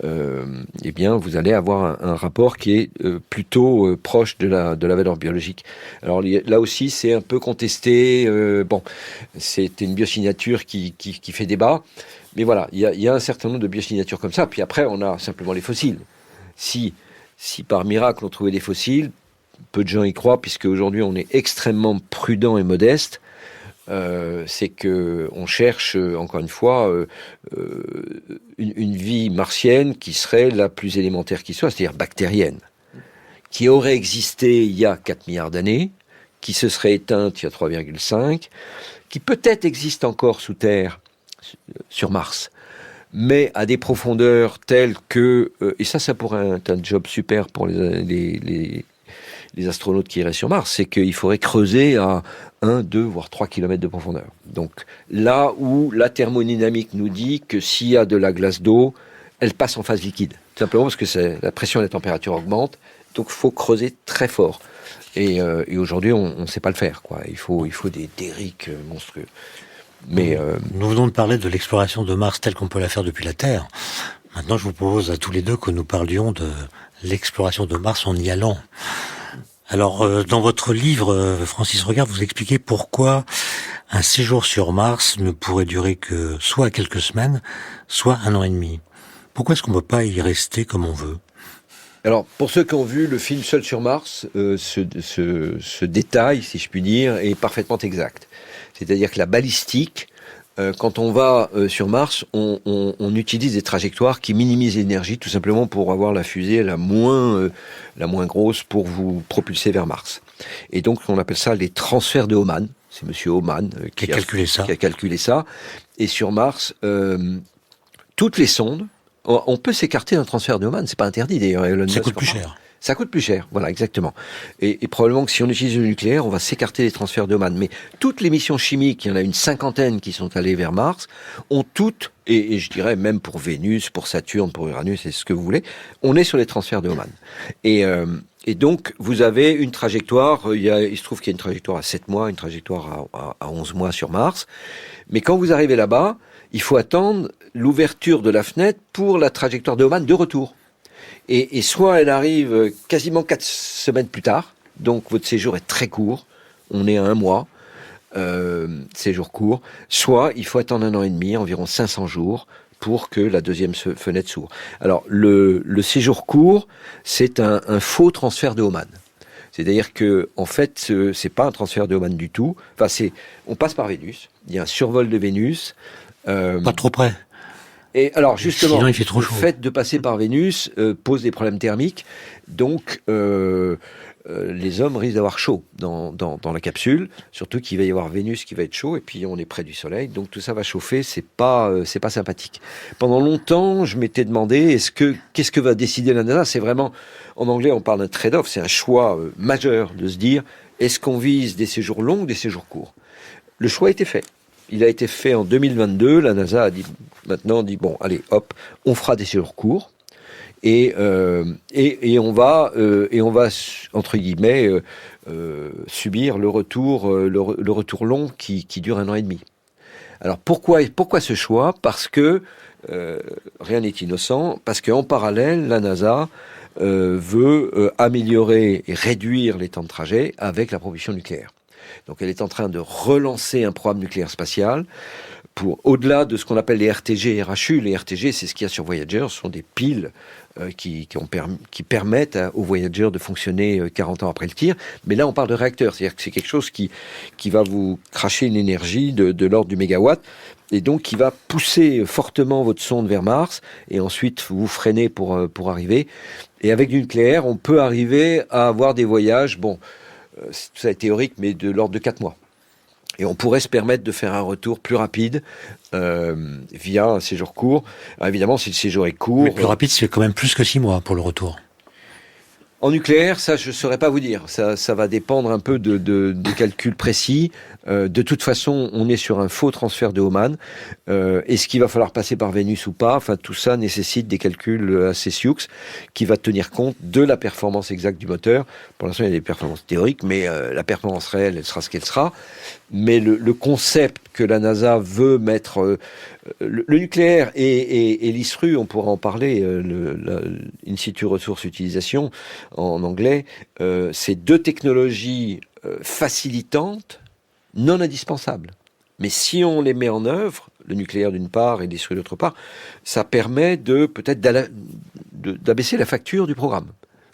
eh bien, vous allez avoir un rapport qui est plutôt proche de la valeur biologique. Alors là aussi, c'est un peu contesté. C'est une biosignature qui fait débat. Mais voilà, il y a un certain nombre de biosignatures comme ça. Puis après, on a simplement les fossiles. Si par miracle on trouvait des fossiles, peu de gens y croient, puisque aujourd'hui on est extrêmement prudent et modeste. C'est que on cherche encore une fois une vie martienne qui serait la plus élémentaire qui soit, c'est-à-dire bactérienne, qui aurait existé il y a 4 milliards d'années, qui se serait éteinte il y a 3,5, qui peut-être existe encore sous terre sur Mars, mais à des profondeurs telles que et ça pourrait être un job super pour les astronautes qui iraient sur Mars, c'est qu'il faudrait creuser à 1, 2, voire 3 km de profondeur. Donc là où la thermodynamique nous dit que s'il y a de la glace d'eau, elle passe en phase liquide. Tout simplement parce que la pression et la température augmentent, donc il faut creuser très fort. Et aujourd'hui, on ne sait pas le faire, quoi. Il faut des derricks monstrueux. Mais nous venons de parler de l'exploration de Mars telle qu'on peut la faire depuis la Terre. Maintenant, je vous propose à tous les deux que nous parlions de l'exploration de Mars en y allant. Alors, dans votre livre, Francis Regard, vous expliquez pourquoi un séjour sur Mars ne pourrait durer que soit quelques semaines, soit 1 an et demi. Pourquoi est-ce qu'on ne peut pas y rester comme on veut ? Alors, pour ceux qui ont vu le film Seul sur Mars, ce détail, si je puis dire, est parfaitement exact. C'est-à-dire que la balistique, quand on va sur Mars, on utilise des trajectoires qui minimisent l'énergie, tout simplement pour avoir la fusée la moins grosse pour vous propulser vers Mars. Et donc, on appelle ça les transferts de Hohmann. C'est Monsieur Hohmann qui a calculé ça. Et sur Mars, toutes les sondes, on peut s'écarter d'un transfert de Hohmann, c'est pas interdit d'ailleurs. Ça coûte plus cher. Ça coûte plus cher, voilà, exactement. Et probablement que si on utilise le nucléaire, on va s'écarter des transferts de Hohmann. Mais toutes les missions chimiques, il y en a une 50aine qui sont allées vers Mars, ont toutes, et je dirais même pour Vénus, pour Saturne, pour Uranus, c'est ce que vous voulez, on est sur les transferts de Hohmann. Et donc, vous avez une trajectoire, il se trouve qu'il y a une trajectoire à 7 mois, une trajectoire à 11 mois sur Mars. Mais quand vous arrivez là-bas, il faut attendre l'ouverture de la fenêtre pour la trajectoire de Hohmann de retour. Et soit elle arrive quasiment 4 semaines plus tard, donc votre séjour est très court, on est à 1 mois, séjour court, soit il faut attendre 1 an et demi, environ 500 jours, pour que la deuxième fenêtre s'ouvre. Alors, le séjour court, c'est un faux transfert de Hohmann. C'est-à-dire que, en fait, c'est pas un transfert de Hohmann du tout. Enfin, on passe par Vénus. Il y a un survol de Vénus. Pas trop près. Et alors, justement, Sinon, il fait trop le chaud. fait de passer par Vénus pose des problèmes thermiques. Donc, les hommes risquent d'avoir chaud dans la capsule. Surtout qu'il va y avoir Vénus qui va être chaud. Et puis, on est près du Soleil. Donc, tout ça va chauffer. C'est pas sympathique. Pendant longtemps, je m'étais demandé, qu'est-ce que va décider la NASA? C'est vraiment, en anglais, on parle d'un trade-off. C'est un choix majeur de se dire, est-ce qu'on vise des séjours longs ou des séjours courts? Le choix a été fait. Il a été fait en 2022. La NASA a dit, bon, allez, hop, on fera des séjours courts et on va entre guillemets subir le retour long qui dure 1 an et demi. Alors pourquoi ce choix? Parce que rien n'est innocent. Parce qu'en parallèle, la NASA veut améliorer et réduire les temps de trajet avec la propulsion nucléaire. Donc elle est en train de relancer un programme nucléaire spatial pour, au-delà de ce qu'on appelle les RTG et RHU. Les RTG, c'est ce qu'il y a sur Voyager, ce sont des piles qui permettent aux Voyager de fonctionner 40 ans après le tir. Mais là, on parle de réacteurs, c'est-à-dire que c'est quelque chose qui va vous cracher une énergie de l'ordre du mégawatt, et donc qui va pousser fortement votre sonde vers Mars, et ensuite vous freiner pour arriver. Et avec du nucléaire, on peut arriver à avoir des voyages, bon, tout ça est théorique, mais de l'ordre de 4 mois. Et on pourrait se permettre de faire un retour plus rapide via un séjour court. Alors évidemment, si le séjour est court... Mais plus rapide, c'est quand même plus que 6 mois pour le retour. En nucléaire, ça, je ne saurais pas vous dire. Ça va dépendre un peu de calculs précis. De toute façon, on est sur un faux transfert de Hohmann. Est-ce qu'il va falloir passer par Vénus ou pas? Enfin, tout ça nécessite des calculs assez sioux qui va tenir compte de la performance exacte du moteur. Pour l'instant, il y a des performances théoriques, mais la performance réelle, elle sera ce qu'elle sera. Mais le concept que la NASA veut mettre... le nucléaire et l'ISRU, on pourra en parler, In situ resource utilisation en anglais, c'est 2 technologies facilitantes, non indispensables. Mais si on les met en œuvre, le nucléaire d'une part et l'ISRU d'autre part, ça permet de peut-être d'abaisser la facture du programme.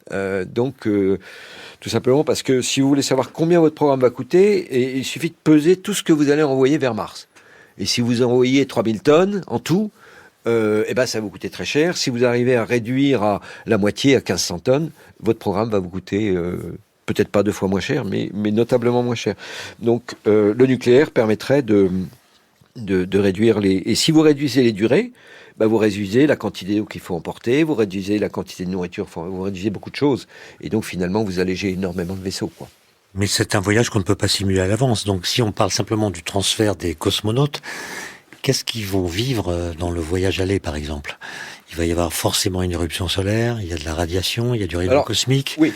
Tout simplement parce que si vous voulez savoir combien votre programme va coûter, il suffit de peser tout ce que vous allez envoyer vers Mars. Et si vous envoyez 3000 tonnes en tout, ça va vous coûter très cher. Si vous arrivez à réduire à la moitié, à 1500 tonnes, votre programme va vous coûter peut-être pas 2 fois moins cher, mais notablement moins cher. Donc le nucléaire permettrait de réduire Et si vous réduisez les durées, vous réduisez la quantité d'eau qu'il faut emporter, vous réduisez la quantité de nourriture, vous réduisez beaucoup de choses. Et donc finalement, vous allégez énormément de vaisseaux, quoi. Mais c'est un voyage qu'on ne peut pas simuler à l'avance. Donc si on parle simplement du transfert des cosmonautes, qu'est-ce qu'ils vont vivre dans le voyage aller, par exemple? Il va y avoir forcément une éruption solaire, il y a de la radiation, il y a du rayon cosmique. Oui.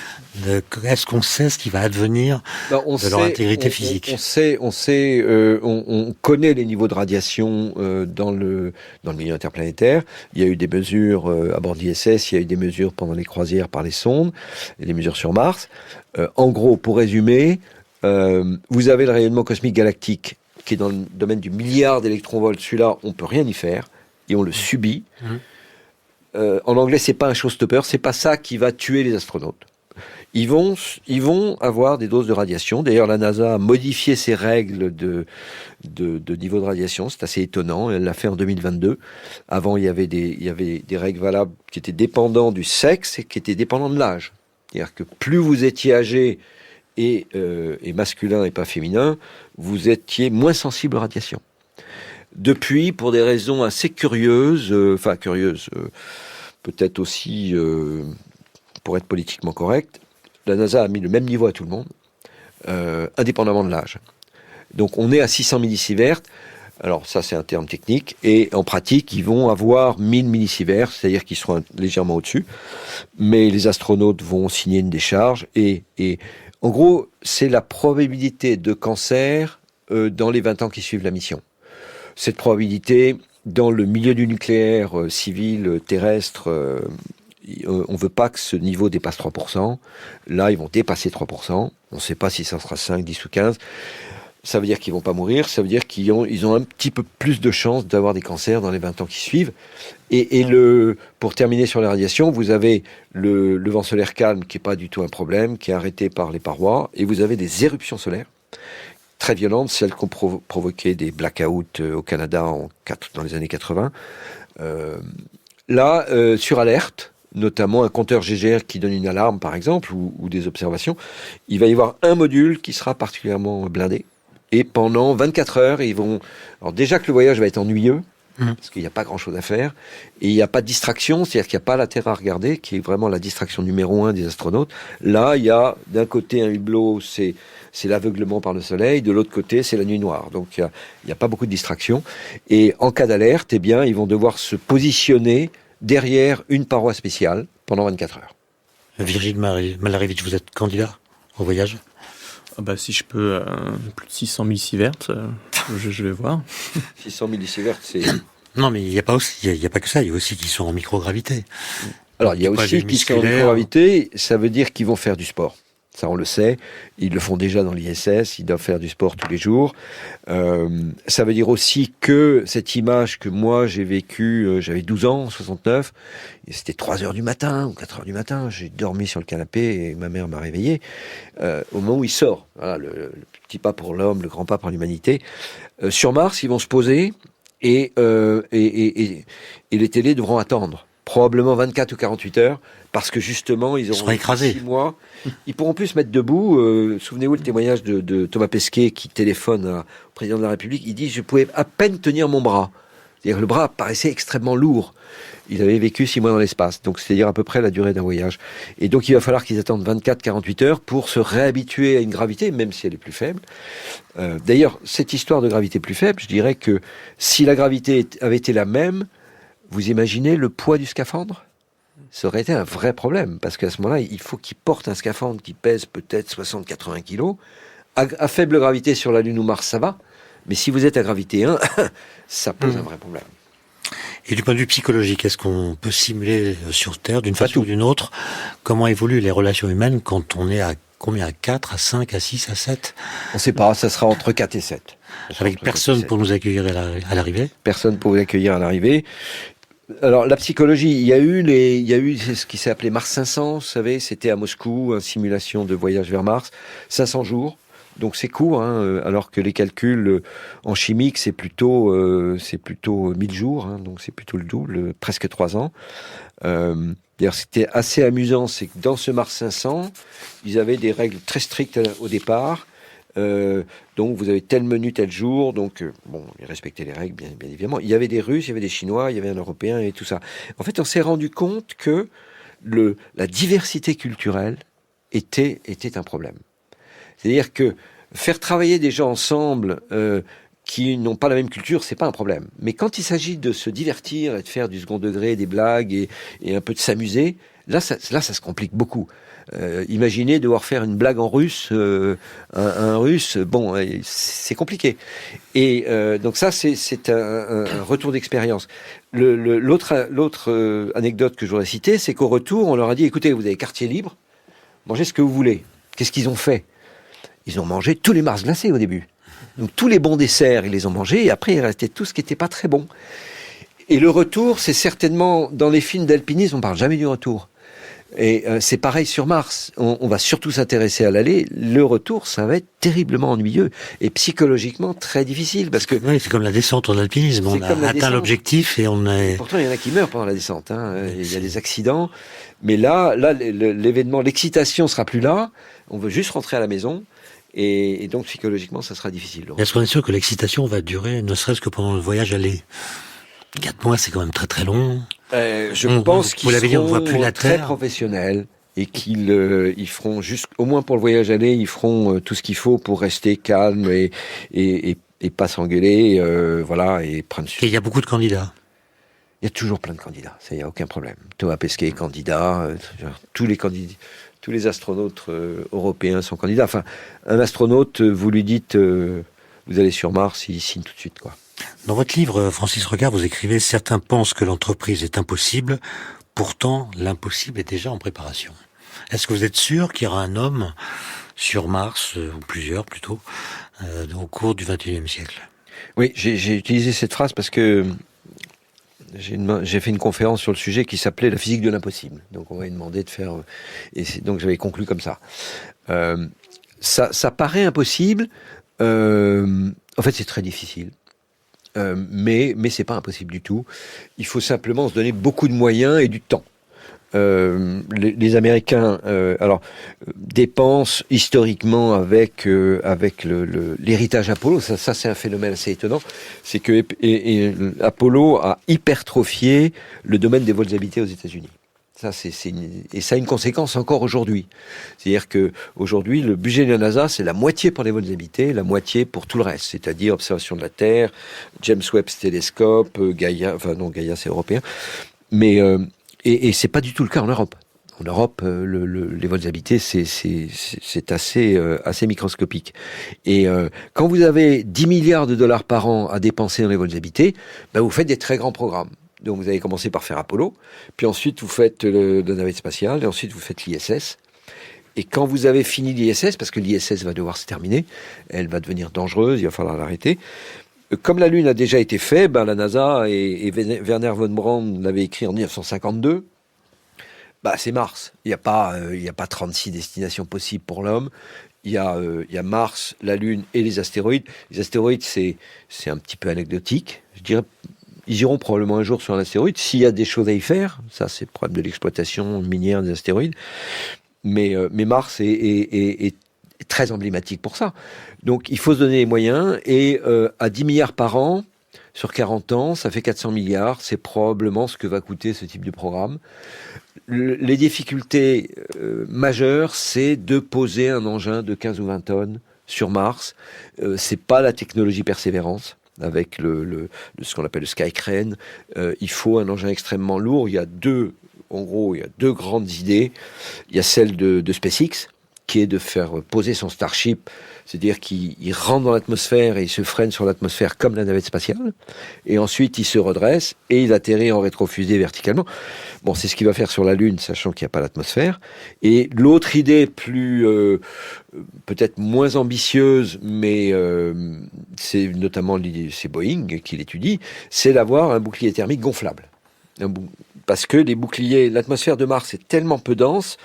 Est-ce qu'on sait ce qui va advenir de leur intégrité physique? On connaît les niveaux de radiation dans le milieu interplanétaire. Il y a eu des mesures à bord d'ISS, il y a eu des mesures pendant les croisières par les sondes, et des mesures sur Mars. En gros, pour résumer, vous avez le rayonnement cosmique galactique qui est dans le domaine du milliard d'électronvolts. Celui-là, on peut rien y faire et on le subit. En anglais, c'est pas un showstopper, c'est pas ça qui va tuer les astronautes. Ils vont avoir des doses de radiation. D'ailleurs, la NASA a modifié ses règles de niveau de radiation. C'est assez étonnant. Elle l'a fait en 2022. Avant, il y avait des règles valables qui étaient dépendantes du sexe et qui étaient dépendantes de l'âge. C'est-à-dire que plus vous étiez âgé et masculin et pas féminin, vous étiez moins sensible aux radiations. Depuis, pour des raisons assez curieuses, peut-être aussi pour être politiquement correct, la NASA a mis le même niveau à tout le monde, indépendamment de l'âge. Donc on est à 600 millisieverts. Alors ça c'est un terme technique, et en pratique ils vont avoir 1000 millisieverts, c'est-à-dire qu'ils seront légèrement au-dessus, mais les astronautes vont signer une décharge, et en gros c'est la probabilité de cancer dans les 20 ans qui suivent la mission. Cette probabilité, dans le milieu du nucléaire civil, terrestre, on ne veut pas que ce niveau dépasse 3%. Là, ils vont dépasser 3%. On ne sait pas si ça sera 5, 10 ou 15. Ça veut dire qu'ils vont pas mourir, ça veut dire qu'ils ont un petit peu plus de chances d'avoir des cancers dans les 20 ans qui suivent. Et pour terminer sur les radiations, vous avez le vent solaire calme qui est pas du tout un problème, qui est arrêté par les parois, et vous avez des éruptions solaires très violentes, celles qui ont provoqué des blackouts au Canada dans les années 80. Sur alerte, notamment un compteur GGR qui donne une alarme par exemple, ou des observations, il va y avoir un module qui sera particulièrement blindé. Et pendant 24 heures, alors déjà que le voyage va être ennuyeux, parce qu'il n'y a pas grand-chose à faire, et il n'y a pas de distraction, c'est-à-dire qu'il n'y a pas la Terre à regarder, qui est vraiment la distraction numéro 1 des astronautes. Là, il y a d'un côté un hublot, c'est l'aveuglement par le soleil, de l'autre côté, c'est la nuit noire. Donc il n'y a pas beaucoup de distraction. Et en cas d'alerte, eh bien, ils vont devoir se positionner derrière une paroi spéciale pendant 24 heures. Virgile Malarevich, vous êtes candidat au voyage ? Si je peux, plus de 600 millisieverts, je vais voir. 600 millisieverts, c'est... Non, mais il n'y a pas que ça, il y a aussi qui sont en microgravité. Alors, il y a aussi qui sont en microgravité, ça veut dire qu'ils vont faire du sport. Ça, on le sait. Ils le font déjà dans l'ISS. Ils doivent faire du sport tous les jours. Ça veut dire aussi que cette image que moi, j'ai vécue, j'avais 12 ans, en 69, et c'était 3 heures du matin ou 4 heures du matin. J'ai dormi sur le canapé et ma mère m'a réveillé. Au moment où il sort, voilà, le petit pas pour l'homme, le grand pas pour l'humanité. Sur Mars, ils vont se poser et les télés devront attendre. Probablement 24 ou 48 heures, parce que justement, ils auront 6 mois. Ils pourront plus se mettre debout. Souvenez-vous le témoignage de Thomas Pesquet qui téléphone au président de la République. Il dit « Je pouvais à peine tenir mon bras ». C'est-à-dire que le bras paraissait extrêmement lourd. Ils avaient vécu 6 mois dans l'espace, donc c'est-à-dire à peu près la durée d'un voyage. Et donc il va falloir qu'ils attendent 24-48 heures pour se réhabituer à une gravité, même si elle est plus faible. D'ailleurs, cette histoire de gravité plus faible, je dirais que si la gravité avait été la même, vous imaginez le poids du scaphandre ? Ça aurait été un vrai problème, parce qu'à ce moment-là, il faut qu'il porte un scaphandre qui pèse peut-être 60-80 kilos. À faible gravité sur la Lune ou Mars, ça va. Mais si vous êtes à gravité 1, ça pose un vrai problème. Et du point de vue psychologique, est-ce qu'on peut simuler sur Terre, d'une façon ou d'une autre, comment évoluent les relations humaines quand on est à combien, à 4, à 5, à 6, à 7 ? On ne sait pas, ça sera entre 4 et 7. Avec personne pour nous accueillir à l'arrivée ? Personne pour vous accueillir à l'arrivée. Alors, la psychologie, il y a eu ce qui s'est appelé Mars 500, vous savez, c'était à Moscou, une simulation de voyage vers Mars, 500 jours. Donc c'est court, alors que les calculs en chimique, c'est plutôt 1000 jours, donc c'est plutôt le double, presque 3 ans. D'ailleurs, c'était assez amusant, c'est que dans ce Mars 500, ils avaient des règles très strictes au départ. Donc vous avez tel menu tel jour, donc ils respectaient les règles bien évidemment. Il y avait des Russes, il y avait des Chinois, il y avait un Européen et tout ça. En fait, on s'est rendu compte que la diversité culturelle était un problème. C'est-à-dire que faire travailler des gens ensemble qui n'ont pas la même culture, c'est pas un problème. Mais quand il s'agit de se divertir et de faire du second degré, des blagues et un peu de s'amuser, là ça se complique beaucoup. Imaginez devoir faire une blague en russe, un russe, c'est compliqué. Et donc ça, c'est un retour d'expérience. L'autre anecdote que je voudrais citer, c'est qu'au retour, on leur a dit, écoutez, vous avez quartier libre, mangez ce que vous voulez. Qu'est-ce qu'ils ont fait ? Ils ont mangé tous les Mars glacés au début. Donc tous les bons desserts, ils les ont mangés, et après il restait tout ce qui n'était pas très bon. Et le retour, c'est certainement, dans les films d'alpinisme, on parle jamais du retour. Et c'est pareil sur Mars. On va surtout s'intéresser à l'aller. Le retour, ça va être terriblement ennuyeux et psychologiquement très difficile parce que oui, c'est comme la descente en alpinisme. On a atteint l'objectif et on est. Pourtant, il y en a qui meurent pendant la descente. Il y a des accidents, mais là, l'événement, l'excitation sera plus là. On veut juste rentrer à la maison. Et donc, psychologiquement, ça sera difficile. Est-ce qu'on est sûr que l'excitation va durer, ne serait-ce que pendant le voyage aller ? 4 mois, c'est quand même très très long. Je pense qu'ils seront très professionnels et qu'ils feront juste, au moins pour le voyage aller, ils feront tout ce qu'il faut pour rester calme et pas s'engueuler, et prendre. Et il y a beaucoup de candidats. Il y a toujours plein de candidats, ça, il n'y a aucun problème. Thomas Pesquet est candidat, tous les astronautes européens sont candidats. Enfin, un astronaute, vous lui dites, vous allez sur Mars, il signe tout de suite, quoi. Dans votre livre, Francis Regard, vous écrivez « Certains pensent que l'entreprise est impossible, pourtant l'impossible est déjà en préparation ». Est-ce que vous êtes sûr qu'il y aura un homme sur Mars, ou plusieurs plutôt, au cours du XXIe siècle? Oui, j'ai utilisé cette phrase parce que j'ai fait une conférence sur le sujet qui s'appelait la physique de l'impossible. Donc on m'avait demandé de faire... donc j'avais conclu comme ça. Ça paraît impossible. En fait, c'est très difficile. Mais c'est pas impossible du tout. Il faut simplement se donner beaucoup de moyens et du temps. Les Américains dépensent historiquement avec l'héritage Apollo. Ça c'est un phénomène assez étonnant. C'est que Apollo a hypertrophié le domaine des vols habités aux États-Unis. Et ça a une conséquence encore aujourd'hui. C'est-à-dire que aujourd'hui, le budget de la NASA, c'est la moitié pour les vols habités, la moitié pour tout le reste. C'est-à-dire observation de la Terre, James Webb Telescope, Gaia, Gaia c'est européen. Mais et c'est pas du tout le cas en Europe. En Europe, les vols habités, c'est assez microscopique. Et quand vous avez 10 milliards de dollars par an à dépenser dans les vols habités, vous faites des très grands programmes. Donc vous avez commencé par faire Apollo, puis ensuite vous faites la navette spatiale, et ensuite vous faites l'ISS. Et quand vous avez fini l'ISS, parce que l'ISS va devoir se terminer, elle va devenir dangereuse, il va falloir l'arrêter. Comme la Lune a déjà été faite, la NASA et Wernher von Braun l'avaient écrit en 1952, c'est Mars. Il n'y a pas 36 destinations possibles pour l'homme. Il y a Mars, la Lune et les astéroïdes. Les astéroïdes, c'est un petit peu anecdotique. Je dirais, ils iront probablement un jour sur un astéroïde, s'il y a des choses à y faire. Ça, c'est le problème de l'exploitation minière des astéroïdes. Mais Mars est très emblématique pour ça. Donc, il faut se donner les moyens. Et à 10 milliards par an, sur 40 ans, ça fait 400 milliards. C'est probablement ce que va coûter ce type de programme. Les difficultés majeures, c'est de poser un engin de 15 ou 20 tonnes sur Mars. C'est pas la technologie Persévérance. Avec ce qu'on appelle le Sky Crane, il faut un engin extrêmement lourd. Il y a deux grandes idées. Il y a celle de SpaceX, qui est de faire poser son Starship, c'est-à-dire qu'il rentre dans l'atmosphère et il se freine sur l'atmosphère comme la navette spatiale, et ensuite il se redresse et il atterrit en rétrofusée verticalement. Bon, c'est ce qu'il va faire sur la Lune, sachant qu'il n'y a pas l'atmosphère. Et l'autre idée peut-être moins ambitieuse, mais c'est notamment c'est Boeing qui l'étudie, c'est d'avoir un bouclier thermique gonflable. Parce que l'atmosphère de Mars est tellement peu dense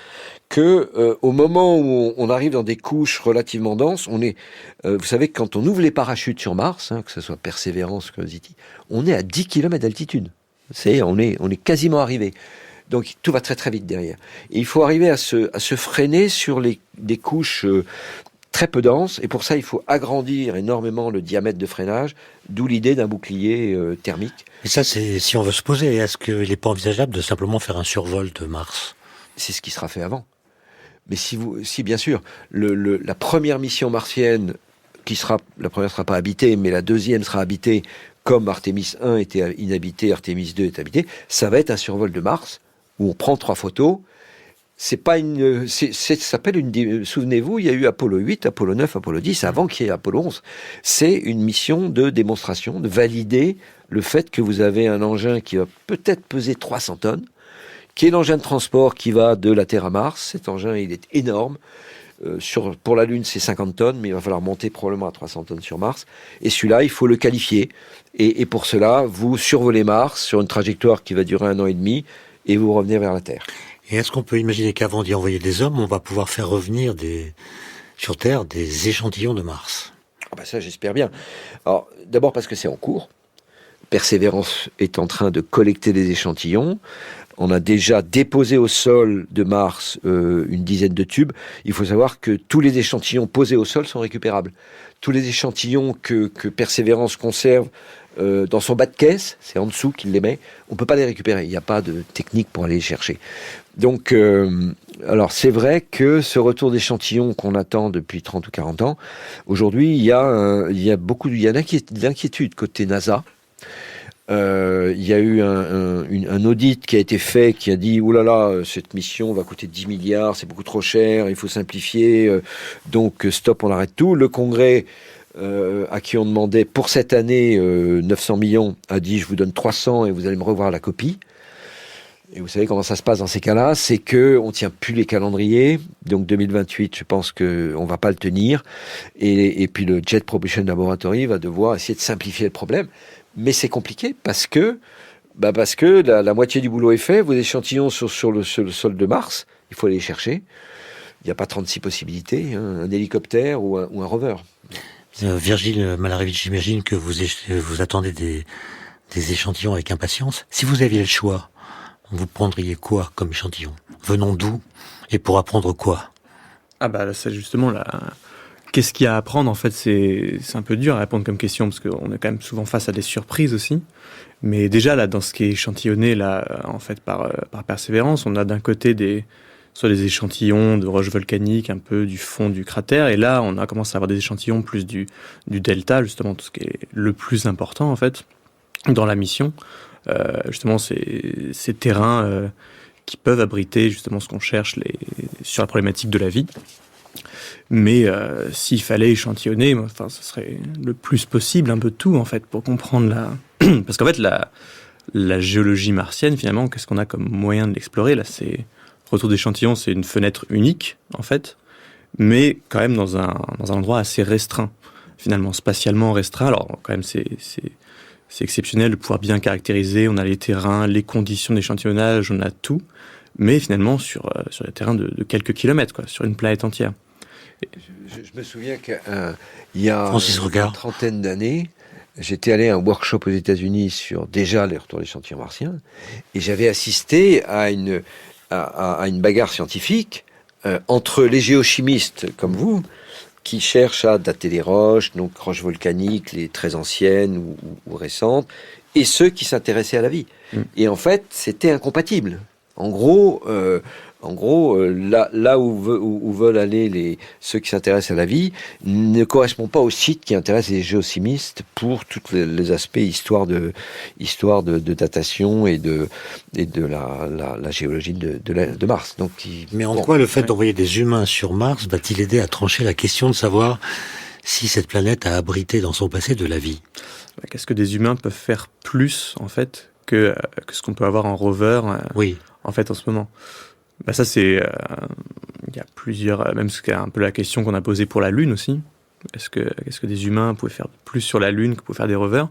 que au moment où on arrive dans des couches relativement denses, vous savez que quand on ouvre les parachutes sur Mars, que ce soit Perseverance, Curiosity, on est à 10 km d'altitude. On est quasiment arrivé. Donc tout va très très vite derrière. Et il faut arriver à se freiner sur des couches très peu denses, et pour ça il faut agrandir énormément le diamètre de freinage, d'où l'idée d'un bouclier thermique. Et ça, c'est si on veut se poser, est-ce qu'il n'est pas envisageable de simplement faire un survol de Mars? C'est ce qui sera fait avant. Mais si bien sûr, la première mission martienne, la première sera pas habitée, mais la deuxième sera habitée, comme Artemis 1 était inhabité, Artemis 2 est habité, ça va être un survol de Mars, où on prend 3 photos. Ça s'appelle souvenez-vous, il y a eu Apollo 8, Apollo 9, Apollo 10, avant qu'il y ait Apollo 11. C'est une mission de démonstration, de valider le fait que vous avez un engin qui va peut-être peser 300 tonnes, qui est l'engin de transport qui va de la Terre à Mars. Cet engin, il est énorme. Pour la Lune, c'est 50 tonnes, mais il va falloir monter probablement à 300 tonnes sur Mars. Et celui-là, il faut le qualifier. Et pour cela, vous survolez Mars sur une trajectoire qui va durer 1 an et demi, et vous revenez vers la Terre. Et est-ce qu'on peut imaginer qu'avant d'y envoyer des hommes, on va pouvoir faire revenir sur Terre des échantillons de Mars? Ça, j'espère bien. Alors, d'abord parce que c'est en cours. Persévérance est en train de collecter des échantillons. On a déjà déposé au sol de Mars une dizaine de tubes. Il faut savoir que tous les échantillons posés au sol sont récupérables. Tous les échantillons que Persévérance conserve dans son bas de caisse, c'est en dessous qu'il les met, on ne peut pas les récupérer. Il n'y a pas de technique pour aller les chercher. Donc, alors c'est vrai que ce retour d'échantillons qu'on attend depuis 30 ou 40 ans, aujourd'hui, il y a l'inquiétude côté NASA. Il y a eu un audit qui a été fait qui a dit cette mission va coûter 10 milliards, c'est beaucoup trop cher, il faut simplifier, donc stop, on arrête tout. Le Congrès à qui on demandait pour cette année 900 millions a dit je vous donne 300 et vous allez me revoir la copie. Et vous savez comment ça se passe dans ces cas-là, c'est que on tient plus les calendriers. Donc 2028, je pense que on va pas le tenir. Et puis le Jet Propulsion Laboratory va devoir essayer de simplifier le problème. Mais c'est compliqué parce que la moitié du boulot est fait. Vos échantillons sont sur le sol de Mars. Il faut aller les chercher. Il n'y a pas 36 possibilités. Un hélicoptère ou un rover. Virgile Malarevich, j'imagine que vous attendez des échantillons avec impatience. Si vous aviez le choix, vous prendriez quoi comme échantillon? Venons d'où? Et pour apprendre quoi? Ah bah là, c'est justement là. Qu'est-ce qu'il y a à apprendre? En fait, c'est un peu dur à répondre comme question parce qu'on est quand même souvent face à des surprises aussi. Mais déjà là, dans ce qui est échantillonné là, en fait par Persévérance, on a d'un côté soit des échantillons de roches volcaniques un peu du fond du cratère, et là on a commencé à avoir des échantillons plus du delta, justement tout ce qui est le plus important en fait dans la mission. Justement ces terrains qui peuvent abriter justement ce qu'on cherche sur la problématique de la vie. Mais s'il fallait échantillonner, enfin, ce serait le plus possible un peu tout en fait pour comprendre parce qu'en fait la géologie martienne finalement, qu'est-ce qu'on a comme moyen de l'explorer là? C'est retour d'échantillon, c'est une fenêtre unique en fait, mais quand même dans un endroit assez restreint, finalement spatialement restreint. Alors quand même c'est exceptionnel de pouvoir bien caractériser. On a les terrains, les conditions d'échantillonnage, on a tout, mais finalement sur des terrains de quelques kilomètres, quoi, sur une planète entière. Je me souviens qu'il y a Francis Rocard, une trentaine d'années, j'étais allé à un workshop aux États-Unis sur déjà les retours d'échantillons martiens, et j'avais assisté à une bagarre scientifique entre les géochimistes comme vous, qui cherchent à dater les roches, donc roches volcaniques, les très anciennes ou récentes, et ceux qui s'intéressaient à la vie. Et en fait, c'était incompatible. En gros, là où veulent aller ceux qui s'intéressent à la vie ne correspond pas au site qui intéresse les géochimistes pour tous les aspects histoire de datation et de la géologie de Mars. Donc, mais en quoi le fait d'envoyer des humains sur Mars va-t-il aider à trancher la question de savoir si cette planète a abrité dans son passé de la vie? Qu'est-ce que des humains peuvent faire plus en fait que ce qu'on peut avoir en rover? Oui. En fait, en ce moment. Bah ça, c'est... Il y a plusieurs... Même c'est un peu la question qu'on a posée pour la Lune aussi. Est-ce que des humains pouvaient faire plus sur la Lune que pouvaient faire des rovers?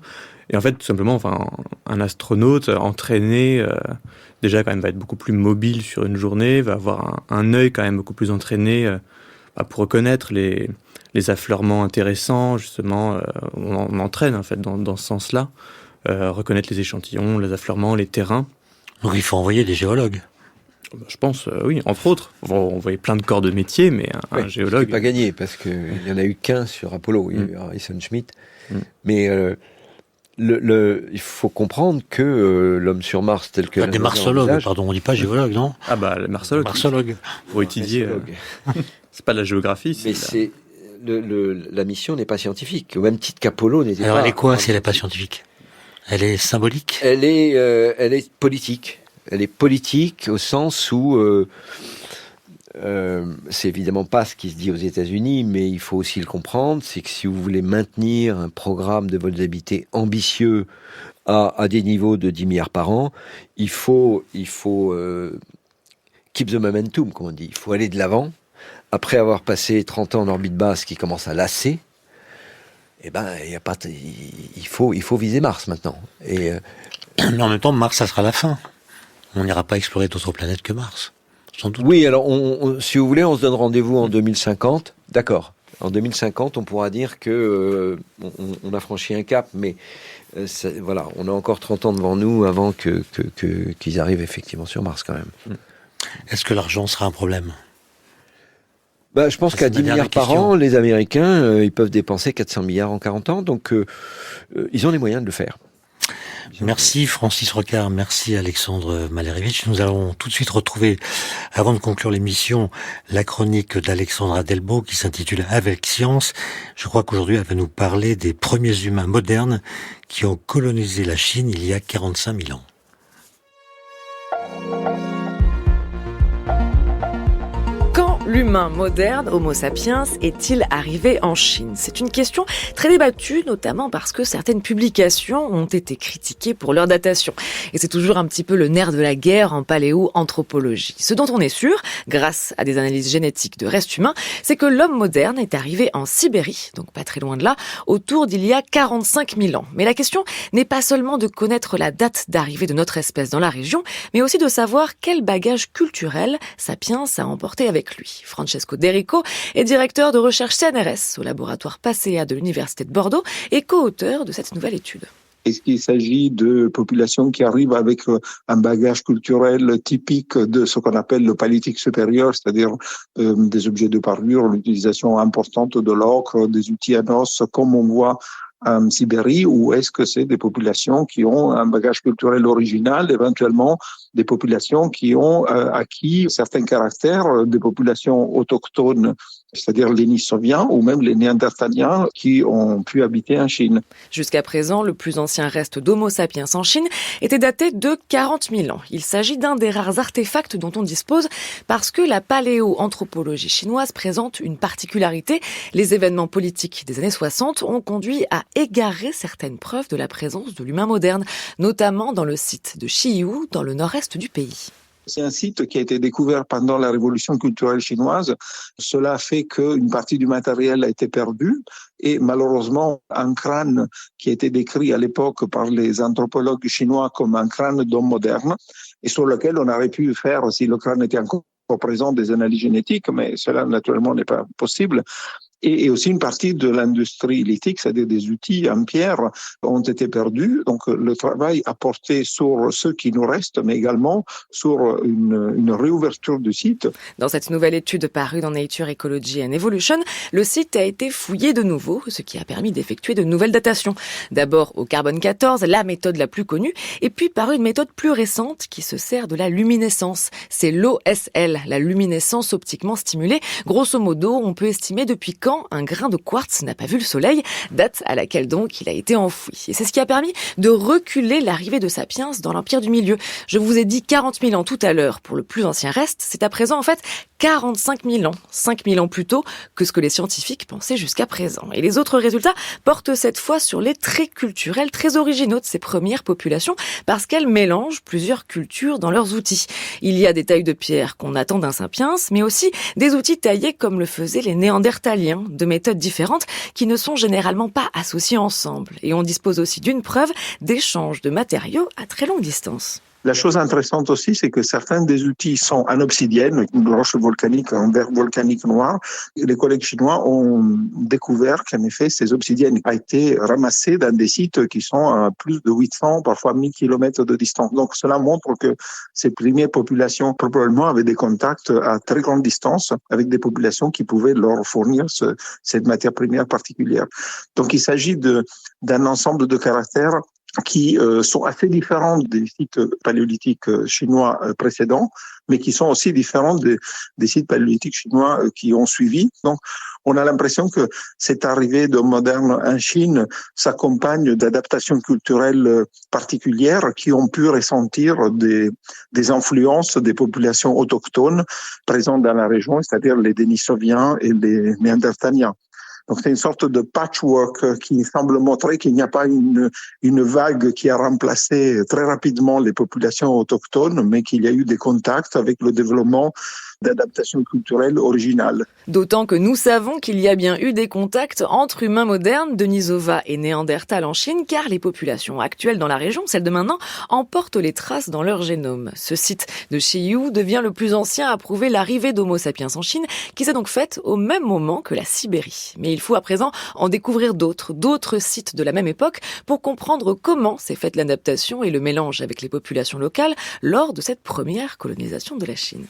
Et en fait, tout simplement, enfin, un astronaute entraîné, déjà quand même va être beaucoup plus mobile sur une journée, va avoir un œil quand même beaucoup plus entraîné pour reconnaître les affleurements intéressants, justement. On entraîne, en fait, dans ce sens-là. Reconnaître les échantillons, les affleurements, les terrains. Donc il faut envoyer des géologues. Je pense, oui, entre autres. On voyait plein de corps de métier, mais un géologue... C'est pas gagné, parce qu'il n'y en a eu qu'un sur Apollo. Il y a eu Harrison Schmitt. Mais il faut comprendre que l'homme sur Mars, tel que... Des marsologues, pardon, on dit pas géologue, non? Ah bah, les marsologues. Marsologues. Pour étudier... c'est pas de la géographie. Mais la mission n'est pas scientifique, au même titre qu'Apollo n'était pas... Alors elle est quoi si elle n'est pas scientifique? Elle est symbolique? Elle est politique. Elle est politique au sens où c'est évidemment pas ce qui se dit aux États-Unis, mais il faut aussi le comprendre, c'est que si vous voulez maintenir un programme de vol d'habité ambitieux à des niveaux de 10 milliards par an, il faut keep the momentum, comme on dit. Il faut aller de l'avant. Après avoir passé 30 ans en orbite basse qui commence à lasser, il faut viser Mars maintenant. Mais en même temps, Mars, ça sera la fin. On n'ira pas explorer d'autres planètes que Mars, sans doute. Oui, alors si vous voulez, on se donne rendez-vous en 2050. D'accord. En 2050, on pourra dire que on a franchi un cap, mais voilà, on a encore 30 ans devant nous avant qu'ils arrivent effectivement sur Mars quand même. Est-ce que l'argent sera un problème? Je pense qu'à 10 milliards par an, les Américains, ils peuvent dépenser 400 milliards en 40 ans, donc ils ont les moyens de le faire. Merci Francis Rocard, merci Alexandre Malarevich. Nous allons tout de suite retrouver, avant de conclure l'émission, la chronique d'Alexandre Adelbo qui s'intitule Avec Science. Je crois qu'aujourd'hui elle va nous parler des premiers humains modernes qui ont colonisé la Chine il y a 45 000 ans. L'humain moderne, Homo sapiens, est-il arrivé en Chine ? C'est une question très débattue, notamment parce que certaines publications ont été critiquées pour leur datation. Et c'est toujours un petit peu le nerf de la guerre en paléo-anthropologie. Ce dont on est sûr, grâce à des analyses génétiques de restes humains, c'est que l'homme moderne est arrivé en Sibérie, donc pas très loin de là, autour d'il y a 45 000 ans. Mais la question n'est pas seulement de connaître la date d'arrivée de notre espèce dans la région, mais aussi de savoir quel bagage culturel Sapiens a emporté avec lui. Francesco Derico est directeur de recherche CNRS au laboratoire PASEA de l'Université de Bordeaux et co-auteur de cette nouvelle étude. Est-ce qu'il s'agit de populations qui arrivent avec un bagage culturel typique de ce qu'on appelle le paléolithique supérieur, c'est-à-dire des objets de parure, l'utilisation importante de l'ocre, des outils à noces, comme on voit en Sibérie, ou est-ce que c'est des populations qui ont un bagage culturel original, éventuellement des populations qui ont acquis certains caractères des populations autochtones, c'est-à-dire les Niçoviens ou même les Néandertaliens qui ont pu habiter en Chine. Jusqu'à présent, le plus ancien reste d'Homo sapiens en Chine était daté de 40 000 ans. Il s'agit d'un des rares artefacts dont on dispose parce que la paléoanthropologie chinoise présente une particularité. Les événements politiques des années 60 ont conduit à égarer certaines preuves de la présence de l'humain moderne, notamment dans le site de Xiyu, dans le nord-est du pays. C'est un site qui a été découvert pendant la révolution culturelle chinoise. Cela fait qu'une partie du matériel a été perdue et malheureusement un crâne qui a été décrit à l'époque par les anthropologues chinois comme un crâne d'homme moderne et sur lequel on aurait pu faire, si le crâne était encore présent, des analyses génétiques, mais cela naturellement n'est pas possible. Et aussi une partie de l'industrie lithique, c'est-à-dire des outils en pierre, ont été perdus. Donc le travail a porté sur ce qui nous reste, mais également sur une réouverture du site. Dans cette nouvelle étude parue dans Nature Ecology and Evolution, le site a été fouillé de nouveau, ce qui a permis d'effectuer de nouvelles datations. D'abord au carbone 14, la méthode la plus connue, et puis par une méthode plus récente qui se sert de la luminescence. C'est l'OSL, la luminescence optiquement stimulée. Grosso modo, on peut estimer depuis quand un grain de quartz n'a pas vu le soleil, date à laquelle donc il a été enfoui. Et c'est ce qui a permis de reculer l'arrivée de Sapiens dans l'Empire du Milieu. Je vous ai dit 40 000 ans tout à l'heure pour le plus ancien reste, c'est à présent en fait 45 000 ans, 5 000 ans plus tôt que ce que les scientifiques pensaient jusqu'à présent. Et les autres résultats portent cette fois sur les traits culturels très originaux de ces premières populations parce qu'elles mélangent plusieurs cultures dans leurs outils. Il y a des tailles de pierre qu'on attend d'un Sapiens, mais aussi des outils taillés comme le faisaient les Néandertaliens, de méthodes différentes qui ne sont généralement pas associées ensemble. Et on dispose aussi d'une preuve d'échange de matériaux à très longue distance. La chose intéressante aussi, c'est que certains des outils sont en obsidienne, une roche volcanique, un verre volcanique noir. Les collègues chinois ont découvert qu'en effet, ces obsidiennes ont été ramassées dans des sites qui sont à plus de 800, parfois 1000 kilomètres de distance. Donc cela montre que ces premières populations probablement avaient des contacts à très grande distance avec des populations qui pouvaient leur fournir cette matière première particulière. Donc il s'agit d'un ensemble de caractères qui sont assez différents des sites paléolithiques chinois précédents, mais qui sont aussi différents des sites paléolithiques chinois qui ont suivi. Donc, on a l'impression que cette arrivée d'hommes modernes en Chine s'accompagne d'adaptations culturelles particulières qui ont pu ressentir des influences des populations autochtones présentes dans la région, c'est-à-dire les Denisoviens et les Néandertaliens. Donc c'est une sorte de patchwork qui semble montrer qu'il n'y a pas une vague qui a remplacé très rapidement les populations autochtones, mais qu'il y a eu des contacts avec le développement d'adaptation culturelle originale. D'autant que nous savons qu'il y a bien eu des contacts entre humains modernes, Denisova et Néandertal en Chine, car les populations actuelles dans la région, celles de maintenant, emportent les traces dans leur génome. Ce site de Xiyu devient le plus ancien à prouver l'arrivée d'Homo sapiens en Chine, qui s'est donc faite au même moment que la Sibérie. Mais il faut à présent en découvrir d'autres sites de la même époque pour comprendre comment s'est faite l'adaptation et le mélange avec les populations locales lors de cette première colonisation de la Chine.